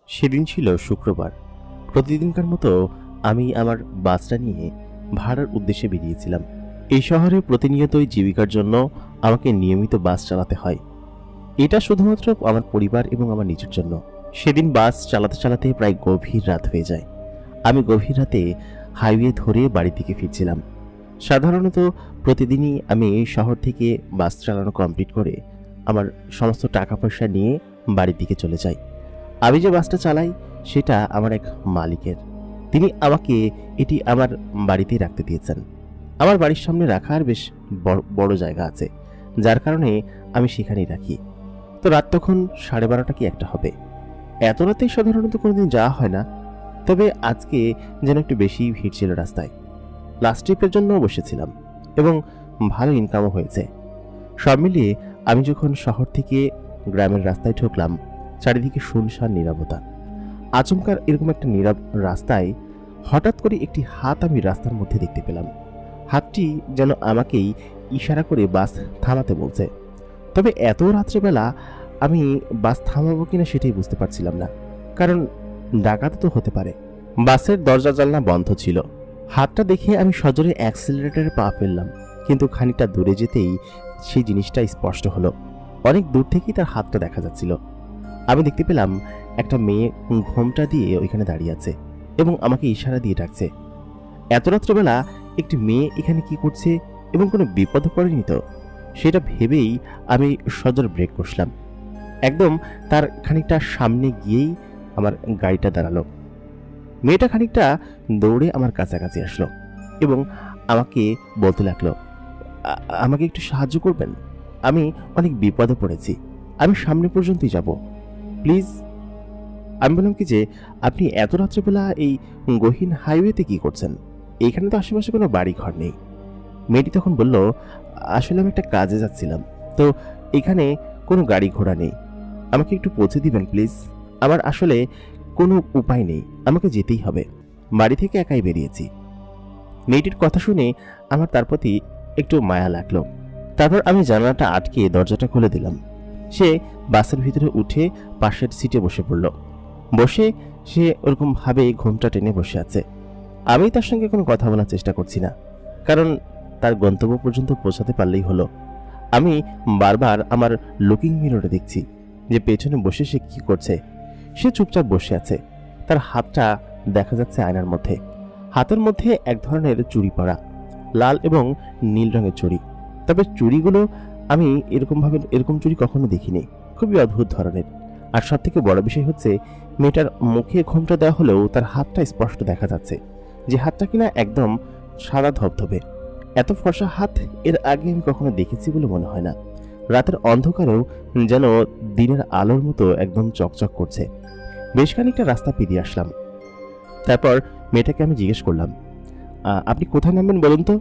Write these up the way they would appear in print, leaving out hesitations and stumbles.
সেদিন ছিল শুক্রবার। প্রতিদিনকার মতো আমি আমার বাসটা নিয়ে ভাড়ার উদ্দেশ্যে বেরিয়েছিলাম। এই শহরে প্রতিনিয়তই জীবিকার জন্য আমাকে নিয়মিত বাস চালাতে হয়। এটা শুধুমাত্র আমার পরিবার এবং আমার নিজের জন্য। সেদিন বাস চালাতে চালাতে প্রায় গভীর রাত হয়ে যায়। আমি গভীর রাতে হাইওয়ে ধরে বাড়ির দিকে ফিরছিলাম। সাধারণত প্রতিদিনই আমি এই শহর থেকে বাস চালানো কমপ্লিট করে আমার সমস্ত টাকা পয়সা নিয়ে বাড়ির দিকে চলে যাই। আমি যে বাসটা চালাই সেটা আমার এক মালিকের। তিনি আমাকে এটি আমার বাড়িতেই রাখতে দিয়েছেন। আমার বাড়ির সামনে রাখার বেশ বড় জায়গা আছে, যার কারণে আমি সেখানেই রাখি। তো রাত তখন 12:30 কি 1টা হবে। এত রাতে সাধারণত কোনোদিন যাওয়া হয় না, তবে আজকে যেন একটু বেশি ভিড় ছিল রাস্তায়। লাস্ট ট্রিপের জন্য বসেছিলাম এবং ভালো ইনকামও হয়েছে। সব মিলিয়ে আমি যখন শহর থেকে গ্রামের রাস্তায় ঢুকলাম, চারিদিকে শুনশান নীরবতা। আচমকার এরকম একটা নীরব রাস্তায় হঠাৎ করে একটি হাত আমি রাস্তার মধ্যে দেখতে পেলাম। হাতটি যেন আমাকেই ইশারা করে বাস থামাতে বলছে। তবে এত রাত্রেবেলা আমি বাস থামাবো কিনা সেটাই বুঝতে পারছিলাম না, কারণ ডাকাত তো হতে পারে। বাসের দরজা জানলা বন্ধ ছিল। হাতটা দেখে আমি সজোরে অ্যাক্সিলারেটরে পা ফেললাম, কিন্তু খানিকটা দূরে যেতেই সেই জিনিসটা স্পষ্ট হলো। অনেক দূর থেকেই তার হাতটা দেখা যাচ্ছিল। আমি দেখতে পেলাম একটা মেয়ে ঘোমটা দিয়ে ওইখানে দাঁড়িয়ে আছে এবং আমাকে ইশারা দিয়ে ডাকছে। এত রাত্রেবেলা একটি মেয়ে এখানে কি করছে এবং কোনো বিপদ পড়েনি তো, সেটা ভেবেই আমি সজোর ব্রেক কষলাম। একদম তার খানিকটা সামনে গিয়েই আমার গাড়িটা দাঁড়ালো। মেয়েটা খানিকটা দৌড়ে আমার কাছাকাছি আসলো এবং আমাকে বলতে লাগলো, আমাকে একটু সাহায্য করবেন, আমি অনেক বিপদে পড়েছি, আমি সামনে পর্যন্তই যাব, প্লিজ। আমি বললাম কি যে, আপনি এত রাত্রেবেলা এই গহীন হাইওয়েতে কি করছেন? এইখানে তো আশেপাশে কোনো বাড়ি ঘর নেই। মেয়েটি তখন বলল, আসলে আমি একটা কাজে যাচ্ছিলাম, তো এখানে কোনো গাড়ি ঘোড়া নেই, আমাকে একটু পৌঁছে দিবেন প্লিজ। আমার আসলে কোনো উপায় নেই, আমাকে যেতেই হবে, বাড়ি থেকে একাই বেরিয়েছি। মেয়েটির কথা শুনে আমার তার প্রতি একটু মায়া লাগলো। তারপর আমি জানালাটা আটকে দরজাটা খুলে দিলাম। সে বাসের ভিতরে উঠে পাশের সিটে বসে পড়ল। বসে সে ওরকম ভাবে ঘোমটা টেনে বসে আছে। আমি তার সঙ্গে কোনো কথা বলার চেষ্টা করছি না, কারণ তার গন্তব্য পর্যন্ত পৌঁছাতে পারলেই হলো। আমি বারবার আমার লুকিং মিররে দেখছি যে পেছনে বসে সে কি করছে। সে চুপচাপ বসে আছে, তার হাতটা দেখা যাচ্ছে আয়নার মধ্যে। হাতের মধ্যে এক ধরনের চুড়ি পরা, লাল এবং নীল রঙের চুড়ি। তবে চুড়িগুলো আমি এরকম চুড়ি কখনো দেখিনি, খুবই অদ্ভুত ধরনের। আর সব থেকে বড় বিষয় হচ্ছে, মেয়েটার মুখে ঘোমটা দেওয়া হলেও তার হাতটা স্পষ্ট দেখা যাচ্ছে, যে হাতটা কিনা একদম সাদা ধবধবে। এত ফর্সা হাত এর আগে আমি কখনো দেখেছি বলে মনে হয় না। রাতের অন্ধকারেও যেন দিনের আলোর মতো একদম চকচক করছে। বেশ খানিকটা রাস্তা পেরিয়ে আসলাম। তারপর মেয়েটাকে আমি জিজ্ঞেস করলাম, আপনি কোথায় নামবেন বলুন তো?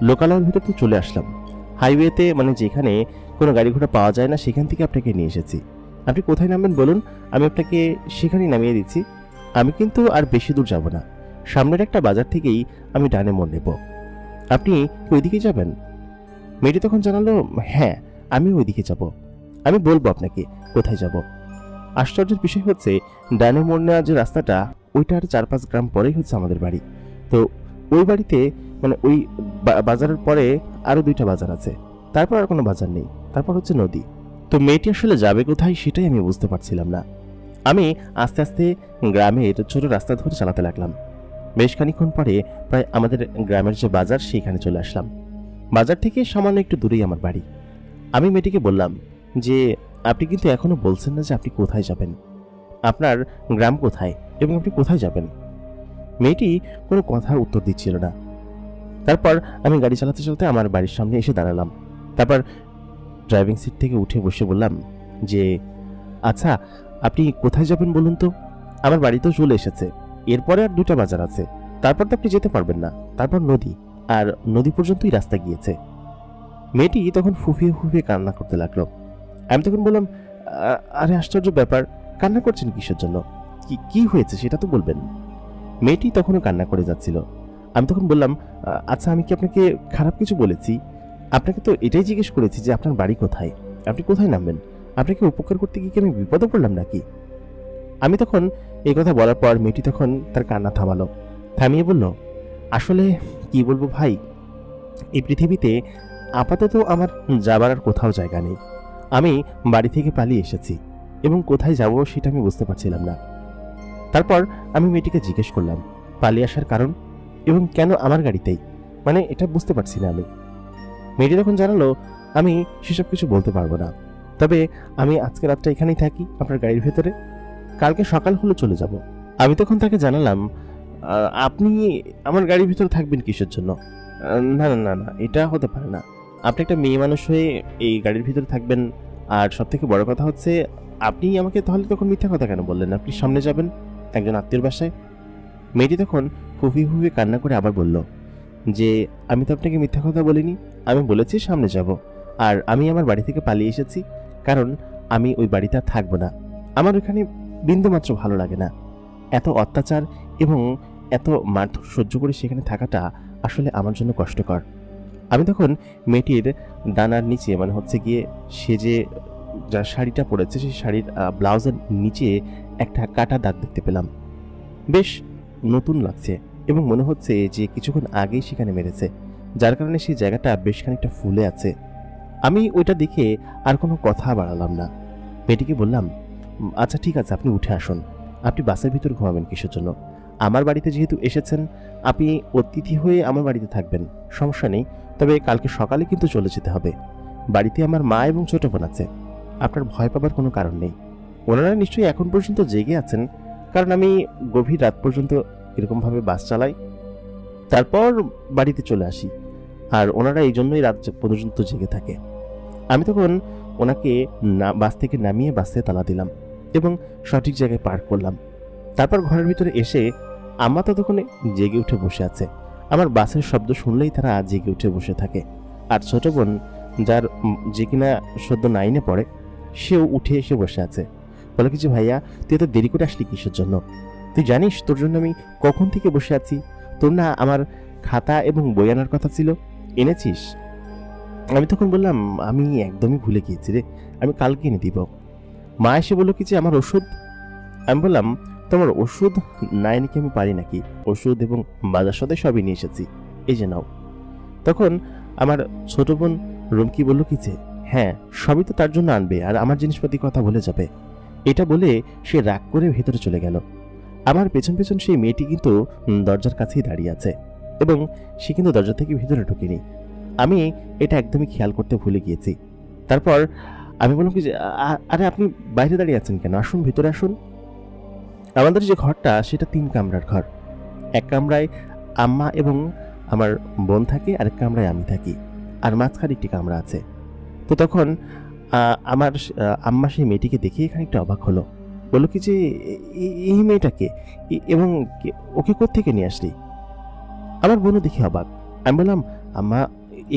লোকালয়ের ভিতর তো চলে আসলাম, হাইওয়েতে, মানে যেখানে কোনো গাড়ি ঘোড়া পাওয়া যায় না সেখান থেকে আপনাকে নিয়ে এসেছি। আপনি কোথায় নামবেন বলুন, আমি আপনাকে সেখানেই নামিয়ে দিচ্ছি। আমি কিন্তু আর বেশি দূর যাব না, সামনের একটা বাজার থেকেই আমি ডানে মোড় নেব। আপনি ওইদিকে যাবেন? মেয়েটি তখন জানালো, হ্যাঁ আমি ওইদিকে যাব, আমি বলবো আপনাকে কোথায় যাব। আশ্চর্যের বিষয় হচ্ছে, ডানে মোড় নেওয়ার যে রাস্তাটা, ওইটার 4-5 গ্রাম পরেই হচ্ছে আমাদের বাড়ি। তো ওই বাড়িতে, মানে ওই বাজারের পরে আরো 2টা বাজার আছে, তারপর আর কোনো বাজার নেই, তারপর হচ্ছে নদী। তো মেয়েটি আসলে যাবে কোথায় সেটাই আমি বুঝতে পারছিলাম না। আমি আস্তে আস্তে গ্রামের ছোট রাস্তা ধরে চালাতে লাগলাম। বেশ খানিক্ষণ পরে প্রায় আমাদের গ্রামের যে বাজার সেইখানে চলে আসলাম। বাজার থেকে সামান্য একটু দূরেই আমার বাড়ি। আমি মেয়েটিকে বললাম যে, আপনি কিন্তু এখনো বলছেন না যে আপনি কোথায় যাবেন, আপনার গ্রাম কোথায় এবং আপনি কোথায় যাবেন? মেয়েটি কোনো কথার উত্তর দিচ্ছিল না। তারপর আমি গাড়ি চালাতে চালাতে আমার বাড়ির সামনে এসে দাঁড়ালাম। তারপর ড্রাইভিং সিট থেকে উঠে বসে বললাম যে, আচ্ছা আপনি কোথায় যাবেন বলুন তো? আমার বাড়ি তো চলে এসেছে, এরপরে আর 2টা বাজার আছে, তারপর তো আপনি যেতে পারবেন না, তারপর নদী, আর নদী পর্যন্তই রাস্তা গিয়েছে। মেয়েটি তখন ফুফিয়ে ফুফিয়ে কান্না করতে লাগলো। আমি তখন বললাম, আরে আশ্চর্য ব্যাপার, কান্না করছেন কিসের জন্য? কি হয়েছে সেটা তো বলবেন। মেয়েটি তখনও কান্না করে যাচ্ছিল। আমি তখন বললাম, আচ্ছা আমি কি আপনাকে খারাপ কিছু বলেছি? আপনাকে তো এটাই জিজ্ঞেস করেছি যে আপনার বাড়ি কোথায়, আপনি কোথায় নামবেন, আপনাকে উপকার করতে গিয়ে কি আমি বিপদে পড়লাম নাকি? আমি তখন এই কথা বলার পর মেয়েটি তখন তার কান্না থামালো, থামিয়ে বলল, আসলে কি বলবো ভাই, এই পৃথিবীতে আপাতত আমার যাবার আর কোথাও জায়গা নেই। আমি বাড়ি থেকে পালিয়ে এসেছি এবং কোথায় যাব সেটা আমি বুঝতে পারছিলাম না। তারপর আমি মেয়েটিকে জিজ্ঞেস করলাম পালিয়ে আসার কারণ এবং কেন আমার গাড়িতেই, মানে এটা বুঝতে পারছি না আমি। মেয়েটি তখন জানালো, আমি সেসব কিছু বলতে পারবো না, তবে আমি আজকে রাতটা এখানেই থাকি আপনার গাড়ির ভেতরে, কালকে সকাল হলে চলে যাব। আমি তখন তাকে জানালাম, আপনি আমার গাড়ির ভিতরে থাকবেন কিসের জন্য? না না না না, এটা হতে পারে না। আপনি একটা মেয়ে মানুষ হয়ে এই গাড়ির ভিতরে থাকবেন, আর সব থেকে বড় কথা হচ্ছে আপনি আমাকে তাহলে তখন মিথ্যা কথা কেন বললেন? আপনি সামনে যাবেন একজন আত্মীয়র বাসায়। মেয়েটি তখন ফুফি ফুফি কান্না করে আবার বলল যে, আমি তো আপনাকে মিথ্যা কথা বলিনি, আমি বলেছি সামনে যাব, আর আমি আমার বাড়ি থেকে পালিয়ে এসেছি কারণ আমি ওই বাড়িতে আর থাকবো না। আমার ওখানে বিন্দুমাত্র ভালো লাগে না। এত অত্যাচার এবং এত মারধর সহ্য করে সেখানে থাকাটা আসলে আমার জন্য কষ্টকর। আমি তখন মেয়েটির ডানার নিচে, মানে হচ্ছে গিয়ে সে যে যার শাড়িটা পরেছে সেই শাড়ির ব্লাউজের নিচে একটা কাটা দাগ দেখতে পেলাম। বেশ নতুন লাগছে এবং মনে হচ্ছে যে কিছুক্ষণ আগেই সেখানে মেরেছে, যার কারণে সেই জায়গাটা বেশ খানিকটা ফুলে আছে। আমি ওইটা দেখে আর কোনো কথা বাড়ালাম না। মেয়েটিকে বললাম, আচ্ছা ঠিক আছে, আপনি উঠে আসুন, আপনি বাসের ভিতর ঘুমাবেন কিসের জন্য? আমার বাড়িতে যেহেতু এসেছেন, আপনি অতিথি হয়ে আমার বাড়িতে থাকবেন, সমস্যা নেই, তবে কালকে সকালে কিন্তু চলে যেতে হবে। বাড়িতে আমার মা এবং ছোট বোন আছে, আপনার ভয় পাবার কোনো কারণ নেই। ওনারা নিশ্চয়ই এখন পর্যন্ত জেগে আছেন, কারণ আমি গভীর রাত পর্যন্ত এরকমভাবে বাস চালাই, তারপর বাড়িতে চলে আসি, আর ওনারা এই জন্যই রাত পর্যন্ত জেগে থাকে। আমি তখন ওনাকে বাস থেকে নামিয়ে বাসে তালা দিলাম এবং সঠিক জায়গায় পার্ক করলাম। তারপর ঘরের ভিতরে এসে আম্মা ততক্ষণে জেগে উঠে বসে আছে। আমার বাসের শব্দ শুনলেই তারা জেগে উঠে বসে থাকে। আর ছোট বোন, যার যে কিনা সদ্য 9-এ পড়ে, সেও উঠে এসে বসে আছে। বলে কি যে, ভাইয়া তুই এত দেরি করে আসলি কিসের জন্য? তুই জানিস তোর জন্য আমি কখন থেকে বসে আছি? তোর না আমার খাতা এবং বই আনার কথা ছিল, এনেছিস? আমি তখন বললাম, আমি একদমই ভুলে গিয়েছি রে, আমি কালকে এনে দিব। মা এসে বললো কি যে, আমার ওষুধ? আমি বললাম, তোমার ওষুধ না এনে কি আমি পারি নাকি? ওষুধ এবং বাজার সদাই সবই নিয়ে এসেছি, এই যে নাও। তখন আমার ছোট বোন রুমকি বলল কি যে, হ্যাঁ সবই তো তার জন্য আনবে, আর আমার জিনিসপাতি কথা ভুলে যাবে। এটা বলে সে রাগ করে ভেতরে চলে গেল। আমার পেছন পেছন সেই মেয়েটি কিন্তু দরজার কাছেই দাঁড়িয়ে আছে এবং সে কিন্তু দরজা থেকে ভিতরে ঢুকেনি। আমি এটা একদমই খেয়াল করতে ভুলে গিয়েছি। তারপর আমি বললাম কি যে, আরে আপনি বাইরে দাঁড়িয়ে আছেন কেন? আসুন, ভিতরে আসুন। আমাদের যে ঘরটা সেটা 3 কামরার ঘর। এক কামরায় আম্মা এবং আমার বোন থাকে, আরেক কামরায় আমি থাকি, আর মাঝখানে একটি কামরা আছে। তো তখন আমার আম্মা সেই মেয়েটিকে দেখে খানিকটা অবাক হলো। বললো কি যে, এই মেয়েটাকে এবং ওকে কোত্থেকে নিয়ে আসলি? আমার বোনও দেখে অবাক। আমি বললাম, আম্মা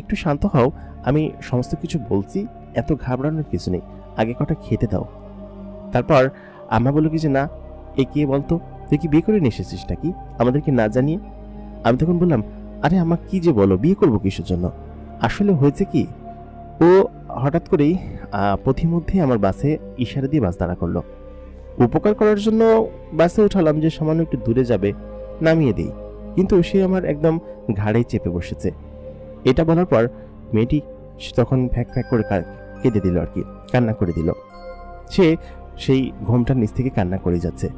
একটু শান্ত হও, আমি সমস্ত কিছু বলছি, এত ঘাবড়ানোর কিছু নেই, আগে কটা খেতে দাও। তারপর আম্মা বললো কি যে, না এ কে বলতো, তুই কি বিয়ে করে নিয়ে এসেছিস নাকি আমাদেরকে না জানিয়ে? আমি তখন বললাম, আরে আম্মা কি যে বলো, বিয়ে করবো কিসের জন্য? আসলে হয়েছে কি, ও হঠাৎ করেই পথিমধ্যে আমার বাসে ইশারা দিয়ে বাস দাঁড়া করলো। উপকার করার জন্য বাসে উঠালাম যে সামান্য একটু দূরে যাবে, নামিয়ে দিই, কিন্তু সে আমার একদম ঘাড়ে চেপে বসেছে। এটা বলার পর মেয়েটি তখন ফ্যাক ফ্যাক করে কেঁদে দিল, আর কি কান্না করে দিল। সে সেই ঘোমটার নিচ থেকে কান্না করে যাচ্ছে,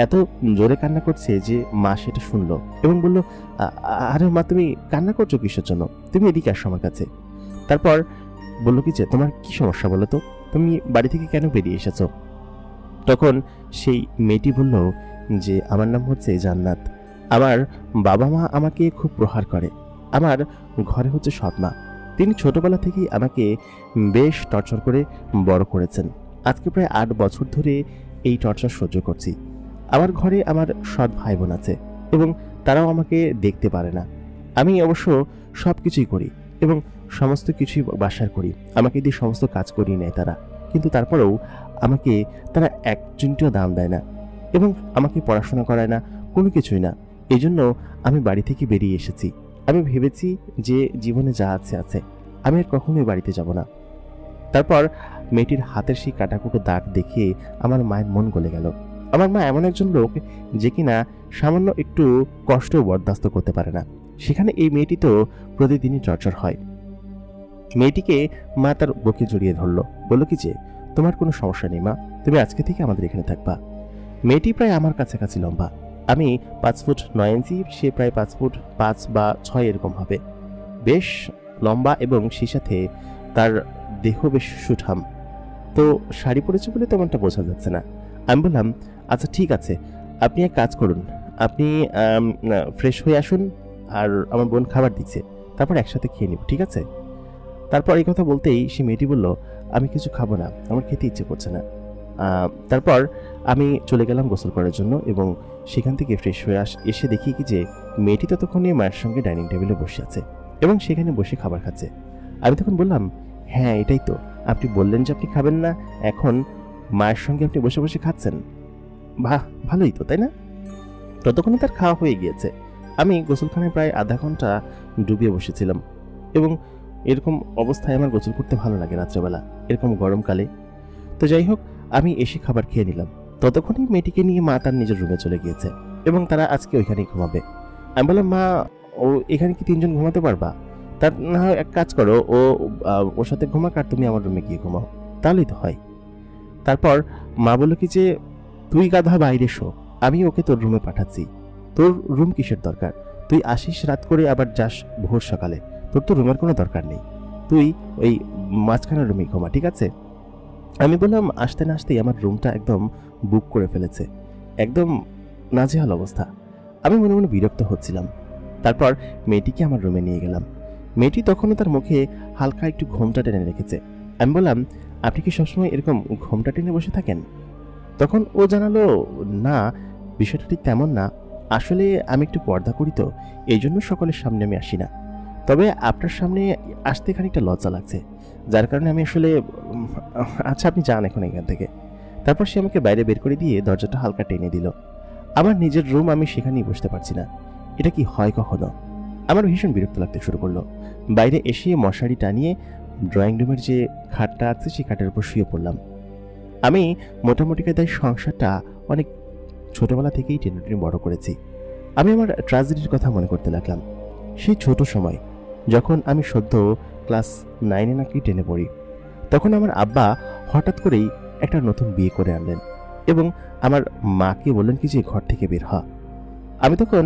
এত জোরে কান্না করছে যে মা সেটা শুনলো এবং বলল, আরে মা তুমি কান্না করছো কিসের জন্য? তুমি এদিকে আসো আমার কাছে। তারপর বললো কি যে, তোমার কি সমস্যা বলো তো, তুমি বাড়ি থেকে কেন বেরিয়ে এসেছো? তখন সেই মেয়েটি বলল যে, আমার নাম হচ্ছে জান্নাত, আমার বাবা মা আমাকে খুব প্রহার করে, আমার ঘরে হচ্ছে সৎমা, তিনি ছোটবেলা থেকেই আমাকে বেশ টর্চার করে বড় করেছেন। আজকে প্রায় 8 বছর ধরে এই টর্চার সহ্য করছি। আমার ঘরে আমার সৎ ভাই বোন আছে এবং তারাও আমাকে দেখতে পারে না। আমি অবশ্য সব কিছুই করি এবং সমস্ত কিছুই বাসার করি, আমাকে দিয়ে সমস্ত কাজ করিয়ে নেয় তারা, কিন্তু তারপরেও আমাকে তারা এক চিন্তাও দাম দেয় না এবং আমাকে পড়াশোনা করায় না, কোনো কিছুই না। এই জন্য আমি বাড়ি থেকে বেরিয়ে এসেছি। আমি ভেবেছি যে জীবনে যা আছে আছে, আমি আর কখনোই বাড়িতে যাব না। তারপর মেয়েটির হাতের সেই কাটাকুটো দাগ দেখে আমার মায়ের মন গলে গেল। আমার মা এমন একজন লোক যে কিনা সামান্য একটু কষ্ট বরদাস্ত করতে পারে না, সেখানে এই মেয়েটি তো প্রতিদিনই টর্চার হয়। মেয়েটিকে মা তার বুকে জড়িয়ে ধরল, বলল কি যে তোমার কোনো সমস্যা নেই মা, তুমি আজকে থেকে আমাদের এখানে থাকবা। মেয়েটি প্রায় আমার কাছাকাছি লম্বা, আমি 5 ফুট 9 ইঞ্চি, সে প্রায় 5 ফুট 5 বা 6 এরকম হবে। বেশ লম্বা এবং সেই সাথে তার দেহ বেশ সুঠাম। তো শাড়ি পরেছে বলে তেমনটা বোঝা যাচ্ছে না। আমি বললাম আচ্ছা ঠিক আছে, আপনি এক কাজ করুন, আপনি ফ্রেশ হয়ে আসুন, আর আমার বোন খাবার দিচ্ছে, তারপর একসাথে খেয়ে নিব, ঠিক আছে? তারপর এই কথা বলতেই সে মেয়েটি বলল আমি কিছু খাবো না, আমার খেতে ইচ্ছে করছে না। তারপর আমি চলে গেলাম গোসল করার জন্য এবং সেখান থেকে ফ্রেশ হয়ে এসে দেখি কি যে মেয়েটি ততক্ষণে মায়ের সঙ্গে ডাইনিং টেবিলে বসে আছে এবং সেখানে বসে খাবার খাচ্ছে। আমি তখন বললাম হ্যাঁ এটাই তো, আপনি বললেন যে আপনি খাবেন না, এখন মায়ের সঙ্গে আপনি বসে বসে খাচ্ছেন, বাহ ভালোই তো, তাই না? ততক্ষণে তার খাওয়া হয়ে গিয়েছে। আমি গোসলখানায় প্রায় আধা ঘন্টা ডুবিয়ে বসেছিলাম এবং এরকম অবস্থায় আমার গোসল করতে ভালো লাগে রাত্রেবেলা, এরকম গরমকালে। তো যাই হোক, আমি এসে খাবার খেয়ে নিলাম। ততক্ষণই মেয়েটিকে নিয়ে মা তার নিজের রুমে চলে গিয়েছে এবং তারা আজকে ওইখানেই ঘুমাবে। আমি বললাম মা, ও এখানে কি 3 জন ঘুমাতে পারবা? তার না হয় এক কাজ করো, ওর সাথে ঘুমাক আর তুমি আমার রুমে গিয়ে ঘুমাও, তাহলেই তো হয়। তারপর মা বলল কি যে তুই গাধা বাইরে শো, আমি ওকে তোর রুমে পাঠাচ্ছি, তোর রুম কিসের দরকার? তুই আসিস রাত করে আবার যাস ভোর সকালে, তোর তো রুমের কোনো দরকার নেই, তুই ওই মাঝখানের রুমে ঘুমা, ঠিক আছে? আমি বললাম আসতে না আসতেই আমার রুমটা একদম বুক করে ফেলেছে, একদম নাজেহাল অবস্থা। আমি মনে মনে বিরক্ত হচ্ছিলাম। তারপর মেয়েটিকে আমার রুমে নিয়ে গেলাম। মেয়েটি তখনও তার মুখে হালকা একটু ঘোমটা টেনে রেখেছে। আমি বললাম আপনি কি সবসময় এরকম ঘোমটা টেনে বসে থাকেন? তখন ও জানালো না, বিষয়টা ঠিক তেমন না, আসলে আমি একটু পর্দা করি তো, এই জন্য সকলের সামনে আমি আসি না, তবে আপনার সামনে আসতে খানিকটা লজ্জা লাগছে, যার কারণে আমি আসলে আচ্ছা আপনি যান এখন এখান থেকে। তারপর সে আমাকে বাইরে বের করে দিয়ে দরজাটা হালকা টেনে দিল। আমার নিজের রুম, আমি সেখানেই বসতে পারছি না, এটা কি হয় কখনো? আমার ভীষণ বিরক্ত লাগতে শুরু করলো। বাইরে এসে মশারি টানিয়ে ড্রয়িং রুমের যে খাটটা আছে সেই খাটের উপর শুয়ে পড়লাম। আমি মোটামুটি কায়দায় সংসারটা অনেক ছোটবেলা থেকেই টেনে টেনে বড় করেছি। আমি আমার ট্র্যাজেডির কথা মনে করতে লাগলাম। সেই ছোট সময় যখন আমি সদ্য ক্লাস 9-এ নাকি 10-এ পড়ি, তখন আমার আব্বা হঠাৎ করেই একটা নতুন বিয়ে করে আনলেন এবং আমার মাকে বললেন কি যে ঘর থেকে বের হ। আমি তখন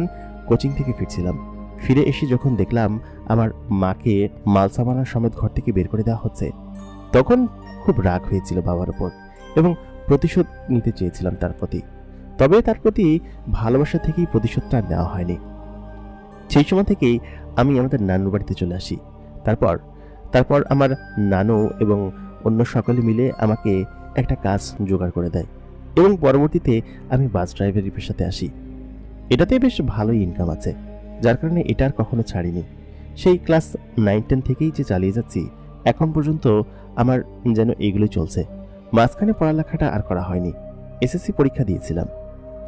কোচিং থেকে ফিরছিলাম। ফিরে এসে যখন দেখলাম আমার মাকে মালসামানা সমেত ঘর থেকে বের করে দেওয়া হচ্ছে, তখন খুব রাগ হয়েছিল বাবার উপর এবং প্রতিশোধ নিতে চেয়েছিলাম তার প্রতি। তবে তার প্রতি ভালোবাসা থেকেই প্রতিশোধটা নেওয়া হয়নি। সেই সময় থেকেই আমি আমাদের নানুর বাড়িতে চলে আসি। তারপর আমার নানু এবং অন্য সকলে মিলে আমাকে একটা কাজ জোগাড় করে দেয় এবং পরবর্তীতে আমি বাস ড্রাইভারি পেশাতে আসি। এটাতে বেশ ভালোই ইনকাম আছে, যার কারণে এটা আর কখনো ছাড়িনি। সেই ক্লাস 9-10 থেকেই যে চালিয়ে যাচ্ছি, এখন পর্যন্ত আমার যেন এগুলোই চলছে। মাঝখানে পড়ালেখাটা আর করা হয়নি। এসএসসি পরীক্ষা দিয়েছিলাম,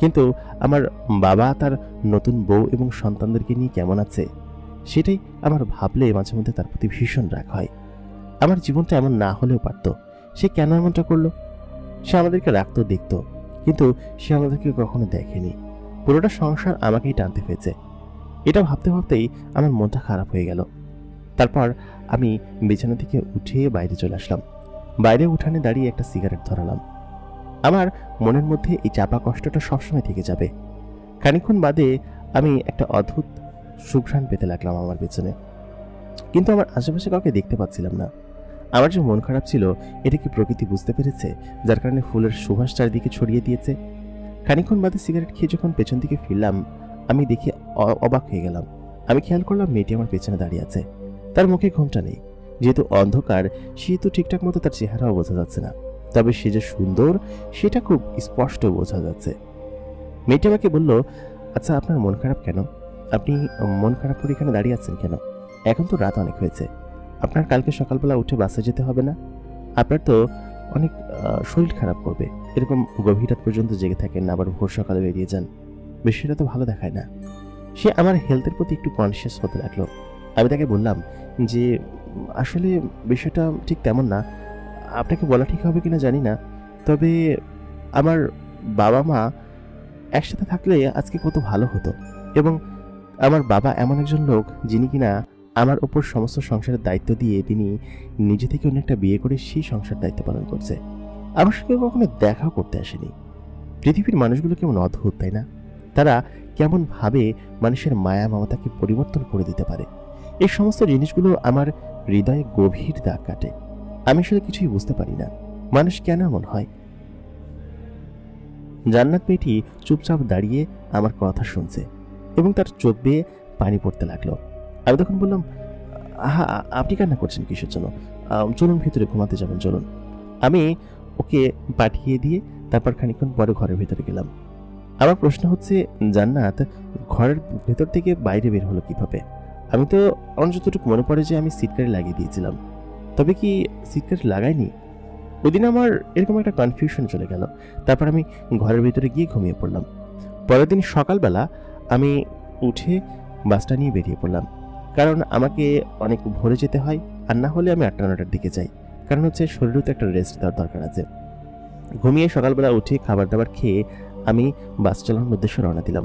কিন্তু আমার বাবা তার নতুন বউ এবং সন্তানদেরকে নিয়ে কেমন আছে সেটাই আমার ভাবলে মাঝে মধ্যে তার প্রতি ভীষণ রাগ হয়। আমার জীবনটা এমন না হলেও পারত, সে কেন এমনটা করলো? সে আমাদেরকে রাখতো, দেখতো, কিন্তু সে আমাদেরকে কখনো দেখেনি। পুরোটা সংসার আমাকেই টানতে হয়েছে। এটা ভাবতে ভাবতেই আমার মনটা খারাপ হয়ে গেল। তারপর আমি বিছানা থেকে উঠে বাইরে চলে আসলাম। বাইরে উঠানে দাঁড়িয়ে একটা সিগারেট ধরালাম। আমার মনের মধ্যে এই চাপা কষ্টটা সবসময় থেকে যাবে। খানিকক্ষণ বাদে আমি একটা অদ্ভুত সুঘ্রাণ পেতে লাগলাম আমার পেছনে, কিন্তু আমার আশেপাশে কাউকে দেখতে পাচ্ছিলাম না। আমার যে মন খারাপ ছিল, এটা কি প্রকৃতি বুঝতে পেরেছে, যার কারণে ফুলের সুবাস চারিদিকে ছড়িয়ে দিয়েছে? খানিকক্ষণ বাদে সিগারেট খেয়ে যখন পেছন দিকে ফিরলাম, আমি দেখে অবাক হয়ে গেলাম। আমি খেয়াল করলাম মেয়েটি আমার পেছনে দাঁড়িয়ে আছে। তার মুখে ঘোমটা নেই, যেহেতু অন্ধকার সেহেতু ঠিকঠাক মতো তার চেহারাও বোঝা যাচ্ছে না, তবে সে যে সুন্দর সেটা খুব স্পষ্ট বোঝা যাচ্ছে। মেয়েটি আমাকে বলল, আচ্ছা আপনার মন খারাপ কেন? আপনি মন খারাপ করে এখানে দাঁড়িয়ে আছেন কেন? এখন তো রাত অনেক হয়েছে, আপনার কালকে সকালবেলা উঠে বাসে যেতে হবে না? আপনার তো অনেক শরীর খারাপ করবে, এরকম গভীর রাত পর্যন্ত জেগে থাকেন, আবার ভোর সকালে বেরিয়ে যান, বিষয়টা তো ভালো দেখায় না। সে আমার হেলথের প্রতি একটু কনসিয়াস হতে লাগলো। আমি তাকে বললাম যে আসলে বিষয়টা ঠিক তেমন না, আপনাকে বলা ঠিক হবে কিনা জানি না, তবে আমার বাবা মা একসাথে থাকলে আজকে কত ভালো হতো। এবং আমার বাবা এমন একজন লোক যিনি কিনা আমার ওপর সমস্ত সংসারের দায়িত্ব দিয়ে তিনি নিজে থেকে অনেকটা বিয়ে করে সেই সংসার দায়িত্ব পালন করছে। আমার সঙ্গে কখনো দেখা করতে আসেনি। পৃথিবীর মানুষগুলো কেমন অদ্ভুত, তাই না? তারা কেমন ভাবে মানুষের মায়া মমতাকে পরিবর্তন করে দিতে পারে। এই সমস্ত জিনিসগুলো আমার হৃদয়ে গভীর দাগ কাটে। আমি আসলে কিছুই বুঝতে পারি না, মানুষ কেন এমন হয়। জান্নাত মেয়েটি চুপচাপ দাঁড়িয়ে আমার কথা শুনছে এবং তার চোখ বেয়ে পানি পড়তে লাগলো। আমি তখন বললাম, আহা, আপনি কান্না করছেন কিসের জন্য? চলুন ভিতরে ঘুমাতে যাবেন, চলুন। আমি ওকে পাঠিয়ে দিয়ে তারপর খানিকক্ষণ পরে ঘরের ভিতরে গেলাম। আমার প্রশ্ন হচ্ছে, জান্নাত ঘরের ভেতর থেকে বাইরে বের হলো কিভাবে? আমি তো আমার যতটুকু মনে পড়ে যে আমি সিটকারি লাগিয়ে দিয়েছিলাম, তবে কি সিটকারি লাগাইনি? ওই দিন আমার এরকম একটা কনফিউশন চলে গেল। তারপর আমি ঘরের ভিতরে গিয়ে ঘুমিয়ে পড়লাম। পরের দিন সকালবেলা আমি উঠে বাসটা নিয়ে বেরিয়ে পড়লাম, কারণ আমাকে অনেক ভোরে যেতে হয়, আর না হলে আমি 8টা-9টার দিকে যাই। কারণ হচ্ছে শরীরেও তো একটা রেস্ট দেওয়ার দরকার আছে। ঘুমিয়ে সকালবেলা উঠে খাবার দাবার খেয়ে আমি বাস চালানোর উদ্দেশ্যে রওনা দিলাম।